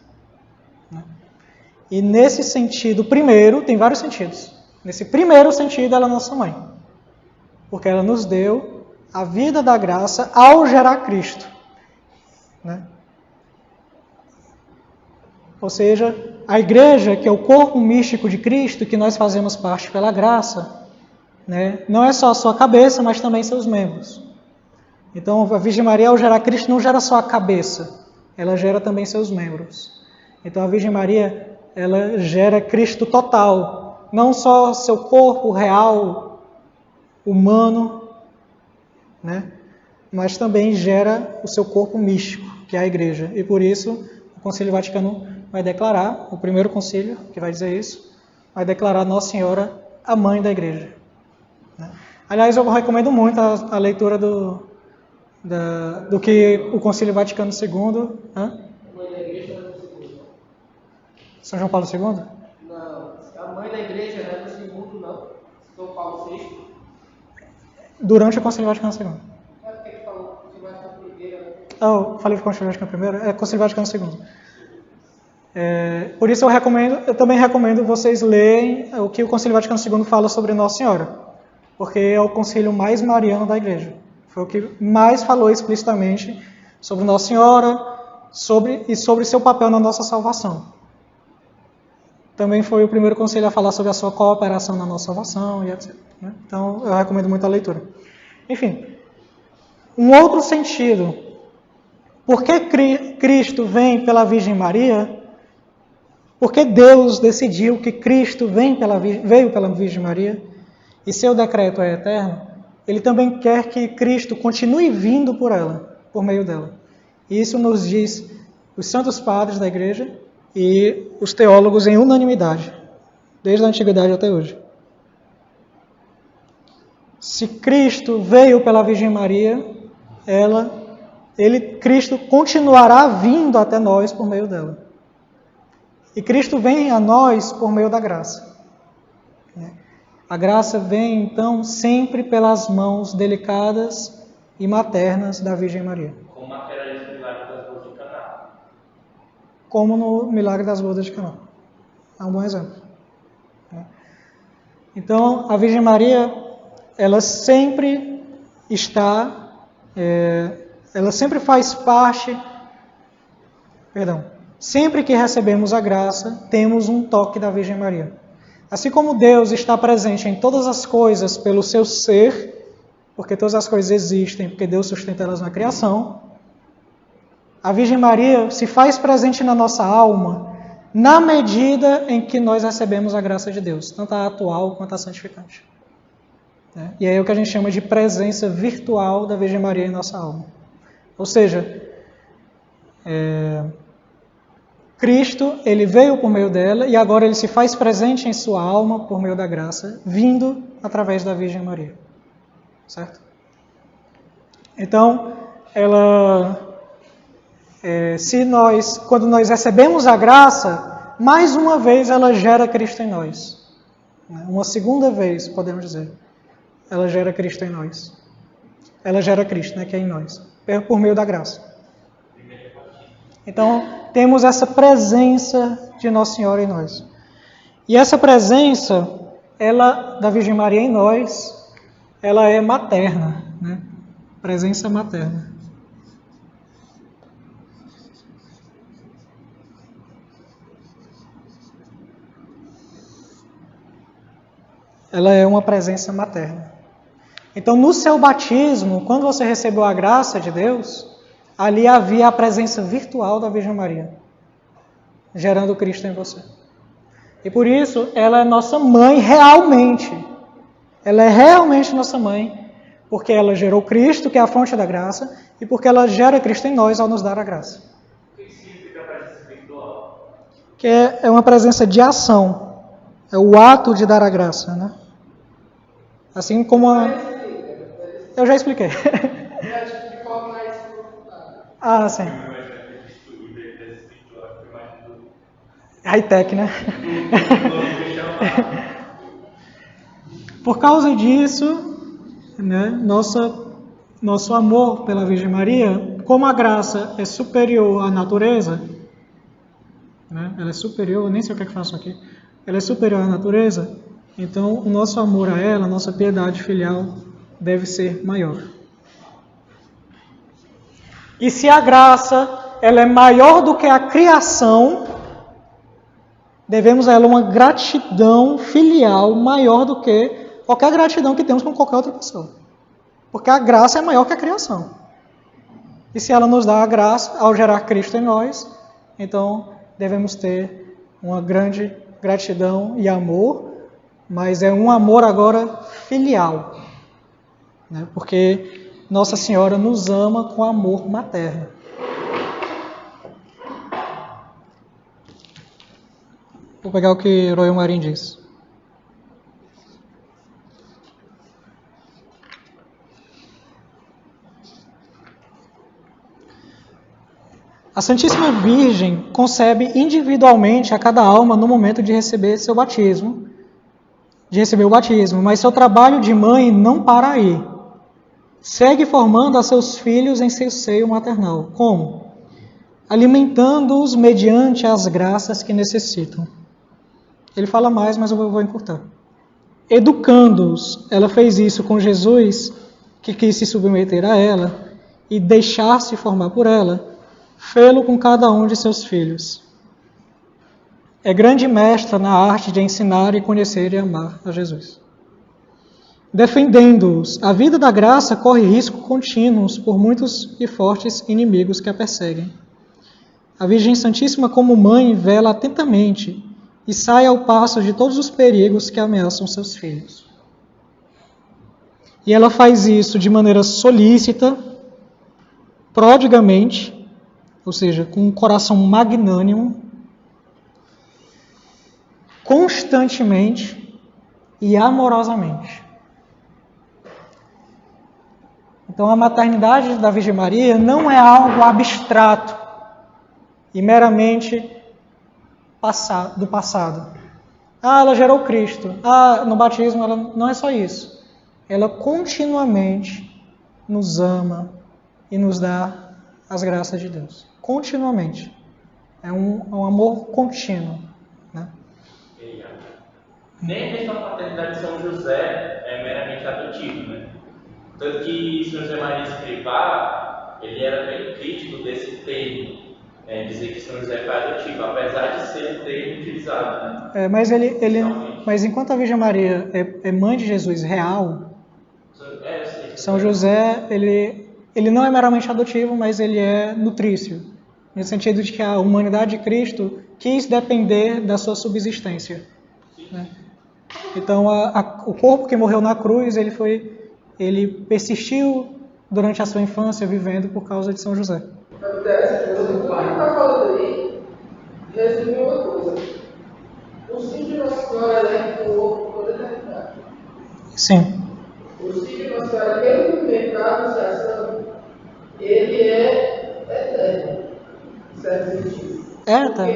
[SPEAKER 1] E nesse sentido, primeiro, tem vários sentidos. Nesse primeiro sentido, ela é nossa mãe. Porque ela nos deu a vida da graça ao gerar Cristo. Né? Ou seja, a igreja, que é o corpo místico de Cristo, que nós fazemos parte pela graça, né? Não é só a sua cabeça, mas também seus membros. Então, a Virgem Maria, ao gerar Cristo, não gera só a cabeça, ela gera também seus membros. Então, a Virgem Maria, ela gera Cristo total, não só seu corpo real, humano, né? Mas também gera o seu corpo místico, que é a igreja. E por isso, o Concílio Vaticano vai declarar, o primeiro concílio que vai dizer isso, vai declarar Nossa Senhora a mãe da igreja. Né? Aliás, eu recomendo muito a leitura do que o Concílio Vaticano II... Hã?
[SPEAKER 4] Mãe da igreja não é do segundo.
[SPEAKER 1] São João Paulo II?
[SPEAKER 4] Não, a mãe da igreja não é do segundo, não. São Paulo VI.
[SPEAKER 1] Durante o Concílio Vaticano II.
[SPEAKER 4] É porque ele falou que vai ser a primeira, né?
[SPEAKER 1] Eu falei do Concílio Vaticano I? É Concílio Vaticano II. Por isso eu também recomendo vocês lerem o que o Concílio Vaticano II fala sobre Nossa Senhora, porque é o concílio mais mariano da igreja. Foi o que mais falou explicitamente sobre Nossa Senhora e sobre seu papel na nossa salvação. Também foi o primeiro concílio a falar sobre a sua cooperação na nossa salvação e etc. Né? Então, eu recomendo muito a leitura. Enfim, um outro sentido. Por que Cristo vem pela Virgem Maria? Porque Deus decidiu que Cristo veio pela Virgem Maria e seu decreto é eterno. Ele também quer que Cristo continue vindo por ela, por meio dela. E isso nos diz os santos padres da igreja e os teólogos em unanimidade, desde a antiguidade até hoje. Se Cristo veio pela Virgem Maria, Cristo continuará vindo até nós por meio dela. E Cristo vem a nós por meio da graça. A graça vem, então, sempre pelas mãos delicadas e maternas da Virgem Maria.
[SPEAKER 3] Como materializa o milagre das bodas de Caná.
[SPEAKER 1] Como no milagre das bodas de Caná. É um bom exemplo. Então, a Virgem Maria, ela sempre ela sempre faz parte, sempre que recebemos a graça, temos um toque da Virgem Maria. Assim como Deus está presente em todas as coisas pelo seu ser, porque todas as coisas existem, porque Deus sustenta elas na criação, a Virgem Maria se faz presente na nossa alma na medida em que nós recebemos a graça de Deus, tanto a atual quanto a santificante. E aí é o que a gente chama de presença virtual da Virgem Maria em nossa alma. Ou seja, Cristo, ele veio por meio dela e agora ele se faz presente em sua alma por meio da graça, vindo através da Virgem Maria. Certo? Então, quando nós recebemos a graça, mais uma vez ela gera Cristo em nós. Uma segunda vez, podemos dizer, ela gera Cristo em nós. Ela gera Cristo, que é em nós, por meio da graça. Então, temos essa presença de Nossa Senhora em nós. E essa presença, da Virgem Maria em nós, ela é materna, Presença materna. Ela é uma presença materna. Então, no seu batismo, quando você recebeu a graça de Deus, ali havia a presença virtual da Virgem Maria, gerando Cristo em você. E por isso, ela é nossa mãe realmente. Ela é realmente nossa mãe, porque ela gerou Cristo, que é a fonte da graça, e porque ela gera Cristo em nós ao nos dar a graça.
[SPEAKER 3] O que significa a presença virtual?
[SPEAKER 1] Que é uma presença de ação. É o ato de dar a graça, Assim como eu já expliquei. Ah, sim. High-tech, Por causa disso, nosso amor pela Virgem Maria, como a graça é superior à natureza, ela é superior, eu nem sei o que é que faço aqui, ela é superior à natureza, então o nosso amor a ela, a nossa piedade filial, deve ser maior. E se a graça ela é maior do que a criação, devemos a ela uma gratidão filial maior do que qualquer gratidão que temos com qualquer outra pessoa. Porque a graça é maior que a criação. E se ela nos dá a graça ao gerar Cristo em nós, então devemos ter uma grande gratidão e amor, mas é um amor agora filial, né? Porque Nossa Senhora nos ama com amor materno. Vou pegar o que Royal Marin diz. A Santíssima Virgem concebe individualmente a cada alma no momento de receber seu batismo, mas seu trabalho de mãe não para aí. Segue formando a seus filhos em seu seio maternal. Como? Alimentando-os mediante as graças que necessitam. Ele fala mais, mas eu vou encurtar. Educando-os. Ela fez isso com Jesus, que quis se submeter a ela e deixar-se formar por ela. Fê-lo com cada um de seus filhos. É grande mestra na arte de ensinar e conhecer e amar a Jesus. Defendendo-os, a vida da graça corre risco contínuos por muitos e fortes inimigos que a perseguem. A Virgem Santíssima, como mãe, vela atentamente e sai ao passo de todos os perigos que ameaçam seus filhos. E ela faz isso de maneira solícita, prodigamente, ou seja, com um coração magnânimo, constantemente e amorosamente. Então, a maternidade da Virgem Maria não é algo abstrato e meramente do passado. Ela gerou Cristo. No batismo, ela não é só isso. Ela continuamente nos ama e nos dá as graças de Deus. Continuamente. É um amor contínuo. Né?
[SPEAKER 3] Nem a questão da paternidade de São José é meramente adotivo, né? Tanto que São José Maria Escrivá, ele era bem crítico desse termo, dizer que São José foi adotivo, apesar de ser um termo utilizado, né?
[SPEAKER 1] Mas enquanto a Virgem Maria é mãe de Jesus real, São José, ele não é meramente adotivo, mas ele é nutrício. No sentido de que a humanidade de Cristo quis depender da sua subsistência. Né? Então, o corpo que morreu na cruz, ele persistiu durante a sua infância vivendo por causa de São José.
[SPEAKER 4] Tudo que está falando aí resume uma coisa. O sim de Nossa Senhora é o corpo toda a eternidade.
[SPEAKER 1] Sim.
[SPEAKER 4] O sim de Nossa Senhora, pelo mercado de ação, ele é eterno. Certo sentido.
[SPEAKER 1] Tá.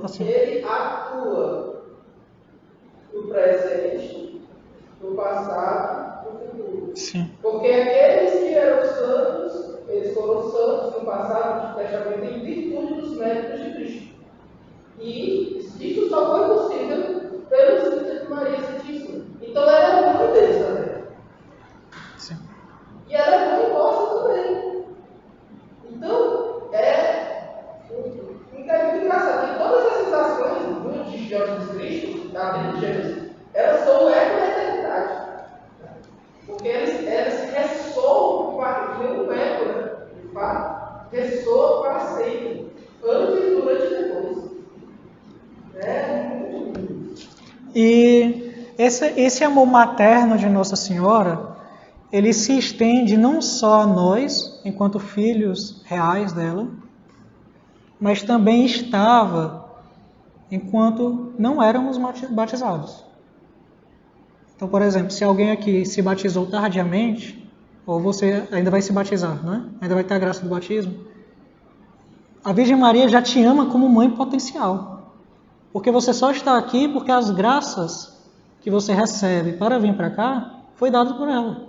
[SPEAKER 4] Porque ele atua no presente, no passado, no futuro.
[SPEAKER 1] Sim.
[SPEAKER 4] Porque aqueles que eram santos, eles foram santos no passado, no Testamento, em virtude dos méritos de Cristo. E isso só foi possível pelo Espírito de Maria Santíssima. Então ela é mãe deles também.
[SPEAKER 1] Sim.
[SPEAKER 4] E ela é mãe nossa também. Então, é muito engraçado que todas essas ações de Jesus Cristo, da vida de Jesus, elas são o eco da eternidade. Porque elas ressoam, não é eco, né? De fato, ressoam para sempre, antes, durante e depois. É muito lindo.
[SPEAKER 1] E esse amor materno de Nossa Senhora, ele se estende não só a nós, enquanto filhos reais dela, mas também estava enquanto não éramos batizados. Então, por exemplo, se alguém aqui se batizou tardiamente, ou você ainda vai se batizar, não é? Ainda vai ter a graça do batismo, a Virgem Maria já te ama como mãe potencial. Porque você só está aqui porque as graças que você recebe para vir para cá foi dado por ela.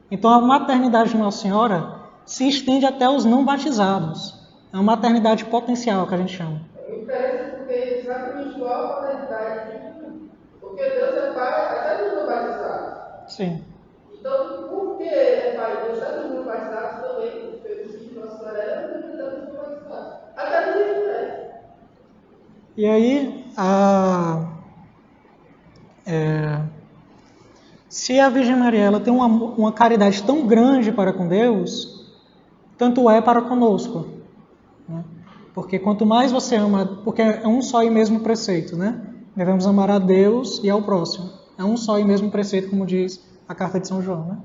[SPEAKER 1] Então, a maternidade de Nossa Senhora se estende até os não batizados. É uma maternidade potencial que a gente chama.
[SPEAKER 4] É muito interessante porque é exatamente igual a paternidade divina. Porque Deus é pai até dos não batizados.
[SPEAKER 1] Sim.
[SPEAKER 4] Então, por que ele é pai de Deus até dos não batizados também? Porque o filho de Nossa Senhora é dos não batizados. Até dos não.
[SPEAKER 1] E aí, se a Virgem Maria ela tem uma caridade tão grande para com Deus, tanto é para conosco, né? Porque quanto mais você ama, porque é um só e mesmo preceito, né? Devemos amar a Deus e ao próximo. É um só e mesmo preceito, como diz a carta de São João, né?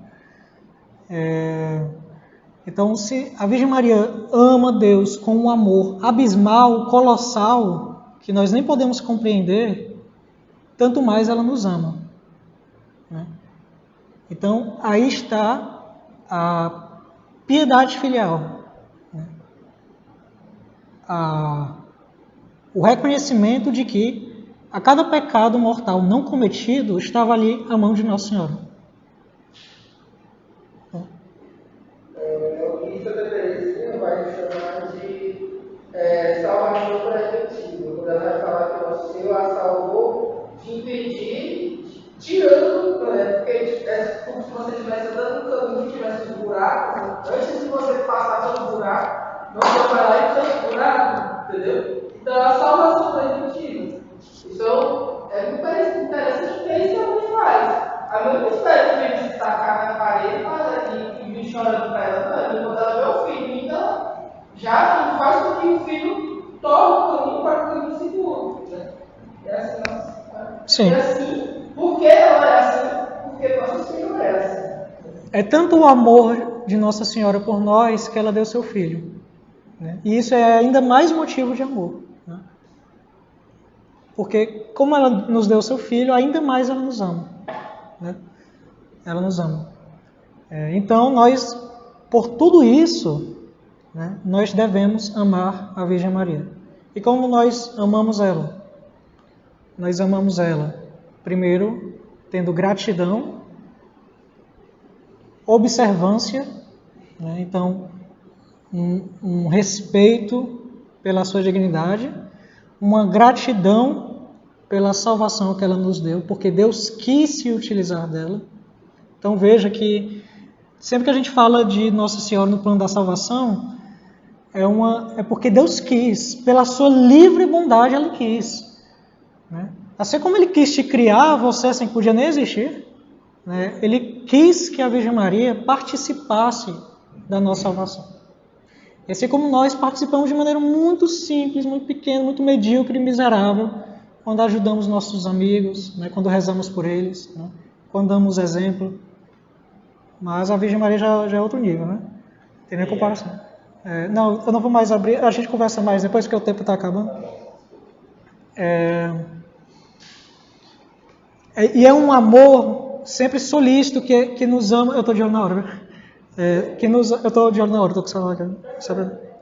[SPEAKER 1] Então, se a Virgem Maria ama Deus com um amor abismal, colossal, que nós nem podemos compreender, tanto mais ela nos ama, né? Então, aí está a piedade filial, né? O reconhecimento de que a cada pecado mortal não cometido estava ali a mão de Nossa Senhora.
[SPEAKER 4] Isso Terezinha vai chamar de salvação preventiva, quando ela vai falar que o Senhor a salvou de impedir, tirando, porque é como se você estivesse andando no caminho, tivesse um buraco, antes de você passar pelo buraco, você vai lá e tira o buraco, entendeu? Então é a salvação preventiva. Então é muito interessante que é isso que a mãe faz. A mãe não espera que o filho se tacar na parede e vir chorando para ela, não. Quando ela vê o filho, então já faz com que o filho torne o caminho para o caminho seguro, né? É assim, nossa.
[SPEAKER 1] Sim.
[SPEAKER 4] É assim, porque ela é assim, porque Nossa Senhora é assim.
[SPEAKER 1] É tanto o amor de Nossa Senhora por nós que ela deu seu filho, né? E isso é ainda mais motivo de amor, né? Porque como ela nos deu seu filho, ainda mais ela nos ama, né? Ela nos ama. Então nós, por tudo isso, né, nós devemos amar a Virgem Maria. E como nós amamos ela? Nós amamos ela, primeiro, tendo gratidão, observância, né? Então, um respeito pela sua dignidade, uma gratidão pela salvação que ela nos deu, porque Deus quis se utilizar dela. Então veja que sempre que a gente fala de Nossa Senhora no plano da salvação, é porque Deus quis, pela sua livre bondade Ele quis, né? Assim como Ele quis te criar, você assim podia nem existir, né? Ele quis que a Virgem Maria participasse da nossa salvação. E assim como nós participamos de maneira muito simples, muito pequena, muito medíocre e miserável, quando ajudamos nossos amigos, né? Quando rezamos por eles, né? Quando damos exemplo. Mas a Virgem Maria já é outro nível, né? Tem nem comparação. Não, eu não vou mais abrir, a gente conversa mais depois que o tempo está acabando. E é um amor sempre solícito que nos ama. Eu estou de olho na hora, viu? Eu estou de olho na hora, estou com o celular aqui.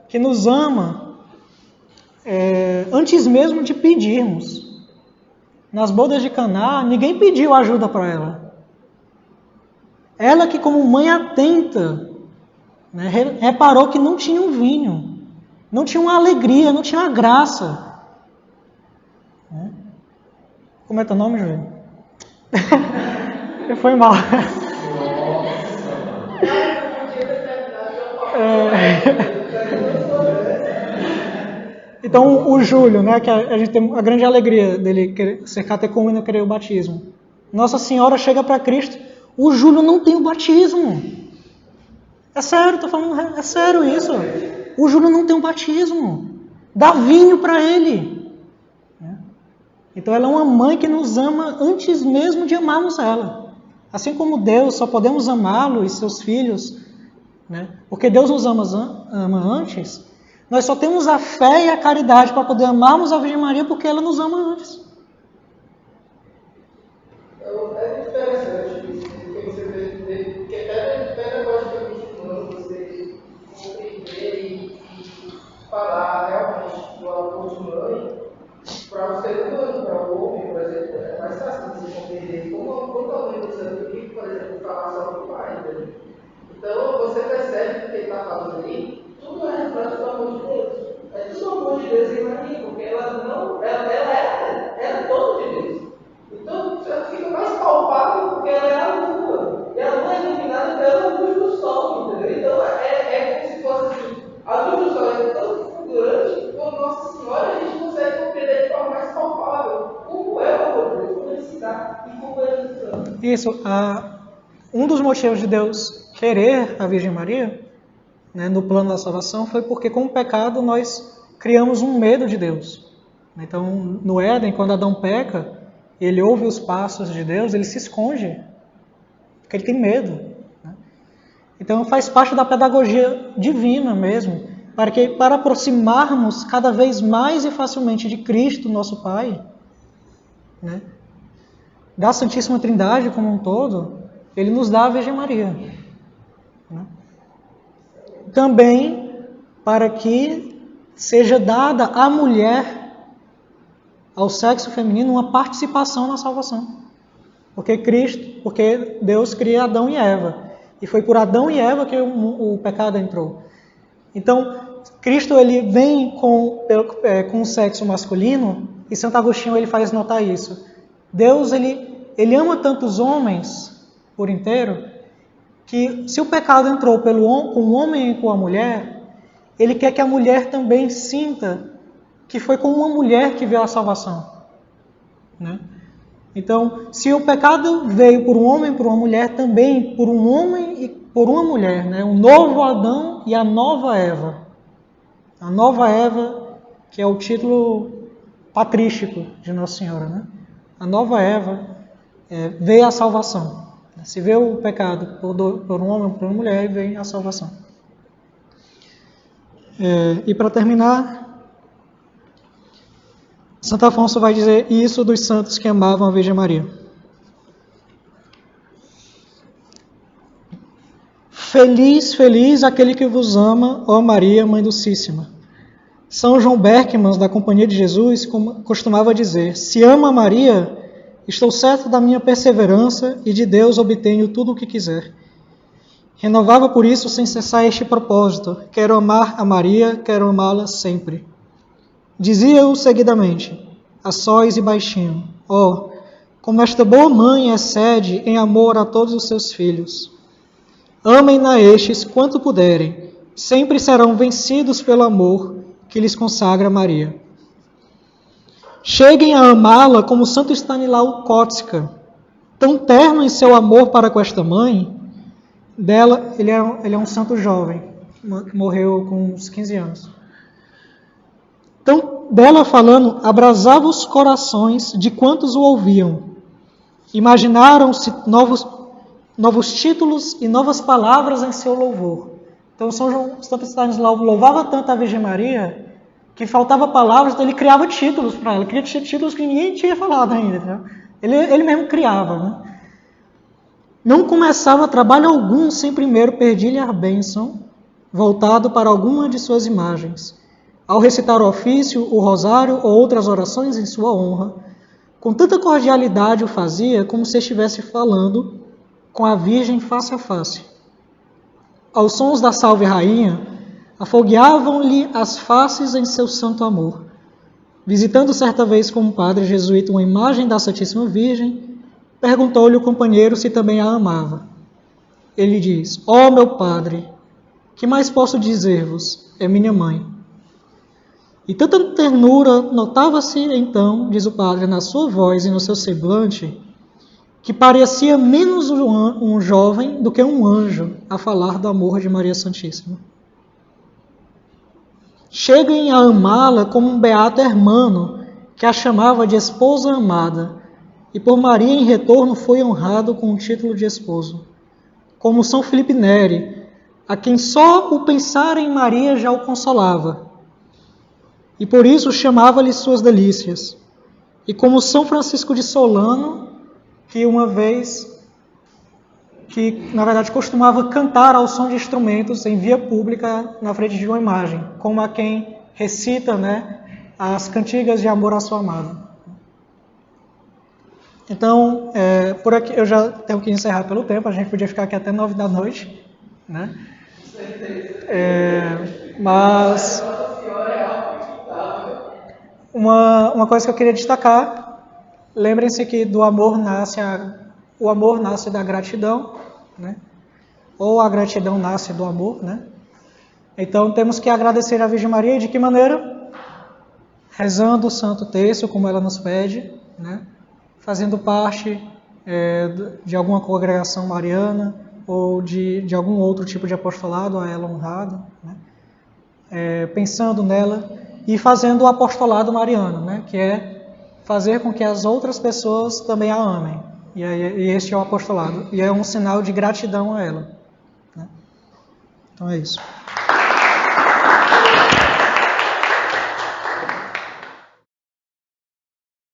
[SPEAKER 1] Que nos ama antes mesmo de pedirmos. Nas bodas de Caná, ninguém pediu ajuda para ela. Ela que, como mãe atenta, né, reparou que não tinha um vinho, não tinha uma alegria, não tinha uma graça. Né? Como é teu nome, Júlio? Foi mal. Então, o Júlio, né, que a gente tem a grande alegria dele ser catecúmeno e querer o batismo. Nossa Senhora chega para Cristo, o Júlio não tem o batismo. É sério, estou falando, é sério isso. O Júlio não tem o batismo. Dá vinho para ele. Então, ela é uma mãe que nos ama antes mesmo de amarmos ela. Assim como Deus, só podemos amá-lo e seus filhos, né, porque Deus nos ama antes. Nós só temos a fé e a caridade para poder amarmos a Virgem Maria porque ela nos ama antes.
[SPEAKER 4] É interessante isso, porque você vê que pedagogicamente falando, você compreender e falar realmente do amor de mãe para o ser humano, para o homem, por exemplo, é mais fácil de você compreender quando a mãe precisa do que, por exemplo, falar só do pai, entendeu? Então você percebe que o que ele está falando ali, tudo é reflexo do amor de Deus. É tudo o amor de Deus em Maria, porque ela era todo de Deus. Então fica mais palpável porque ela é a lua. E a lua é iluminada pela luz do sol, entendeu? Então é como se fosse assim, a luz do sol é tão fulgurante, como Nossa Senhora a gente consegue compreender de forma mais palpável.
[SPEAKER 1] Isso, um dos motivos de Deus querer a Virgem Maria, né, no plano da salvação, foi porque com o pecado nós criamos um medo de Deus. Então, no Éden, quando Adão peca, ele ouve os passos de Deus, ele se esconde, porque ele tem medo. Né? Então, faz parte da pedagogia divina mesmo, para aproximarmos cada vez mais e facilmente de Cristo, nosso Pai, né? Da Santíssima Trindade como um todo, ele nos dá a Virgem Maria. Né? Também para que seja dada à mulher, ao sexo feminino, uma participação na salvação. Porque Deus cria Adão e Eva. E foi por Adão e Eva que o pecado entrou. Então, Cristo ele vem com o sexo masculino, e Santo Agostinho ele faz notar isso. Deus ele ama tanto os homens por inteiro, que se o pecado entrou com o homem e com a mulher, ele quer que a mulher também sinta que foi com uma mulher que veio a salvação. Né? Então, se o pecado veio por um homem e por uma mulher, também por um homem e por uma mulher, né? O novo Adão e a nova Eva. A nova Eva, que é o título patrístico de Nossa Senhora. Né? A nova Eva veio a salvação. Se vê o pecado por um homem ou por uma mulher, vem a salvação. E para terminar, Santo Afonso vai dizer isso dos santos que amavam a Virgem Maria. Feliz, feliz aquele que vos ama, ó Maria, Mãe Docíssima. São João Berckmans, da Companhia de Jesus, costumava dizer: se ama Maria, estou certo da minha perseverança e de Deus obtenho tudo o que quiser. Renovava por isso sem cessar este propósito: quero amar a Maria, quero amá-la sempre. Dizia-o seguidamente, a sós e baixinho: ó, como esta boa mãe excede em amor a todos os seus filhos. Amem-na estes quanto puderem, sempre serão vencidos pelo amor que lhes consagra Maria. Cheguem a amá-la como Santo Stanislau Kotska, tão terno em seu amor para com esta mãe. Dela, ele é um santo jovem, morreu com uns 15 anos. Então, dela falando, abrasava os corações de quantos o ouviam. Imaginaram-se novos títulos e novas palavras em seu louvor. Então, Santo Stanislau louvava tanto a Virgem Maria que faltava palavras, então ele criava títulos para ela. Criava títulos que ninguém tinha falado ainda. Né? Ele mesmo criava. Né? Não começava trabalho algum sem primeiro pedir-lhe a bênção, voltado para alguma de suas imagens. Ao recitar o ofício, o rosário ou outras orações em sua honra, com tanta cordialidade o fazia como se estivesse falando com a Virgem face a face. Aos sons da Salve Rainha, afogueavam-lhe as faces em seu santo amor. Visitando certa vez com um padre jesuíta uma imagem da Santíssima Virgem, perguntou-lhe o companheiro se também a amava. Ele diz: ó meu padre, que mais posso dizer-vos? É minha mãe. E tanta ternura notava-se então, diz o padre, na sua voz e no seu semblante, que parecia menos um jovem do que um anjo a falar do amor de Maria Santíssima. Cheguem a amá-la como um beato hermano que a chamava de esposa amada, e por Maria em retorno foi honrado com o título de esposo. Como São Felipe Neri, a quem só o pensar em Maria já o consolava, e por isso chamava-lhe suas delícias. E como São Francisco de Solano, que uma vez, que na verdade costumava cantar ao som de instrumentos em via pública na frente de uma imagem, como a quem recita, né, as cantigas de amor à sua amada. Então, por aqui eu já tenho que encerrar pelo tempo, a gente podia ficar aqui até 9 da noite, né? Mas uma coisa que eu queria destacar, lembrem-se que o amor nasce da gratidão, né? Ou a gratidão nasce do amor, né? Então temos que agradecer a Virgem Maria, e de que maneira? Rezando o Santo Terço, como ela nos pede, né? Fazendo parte de alguma congregação mariana ou de algum outro tipo de apostolado a ela honrado, né? Pensando nela e fazendo o apostolado mariano, né? Que é fazer com que as outras pessoas também a amem. E este é o apostolado. E é um sinal de gratidão a ela, né? Então é isso.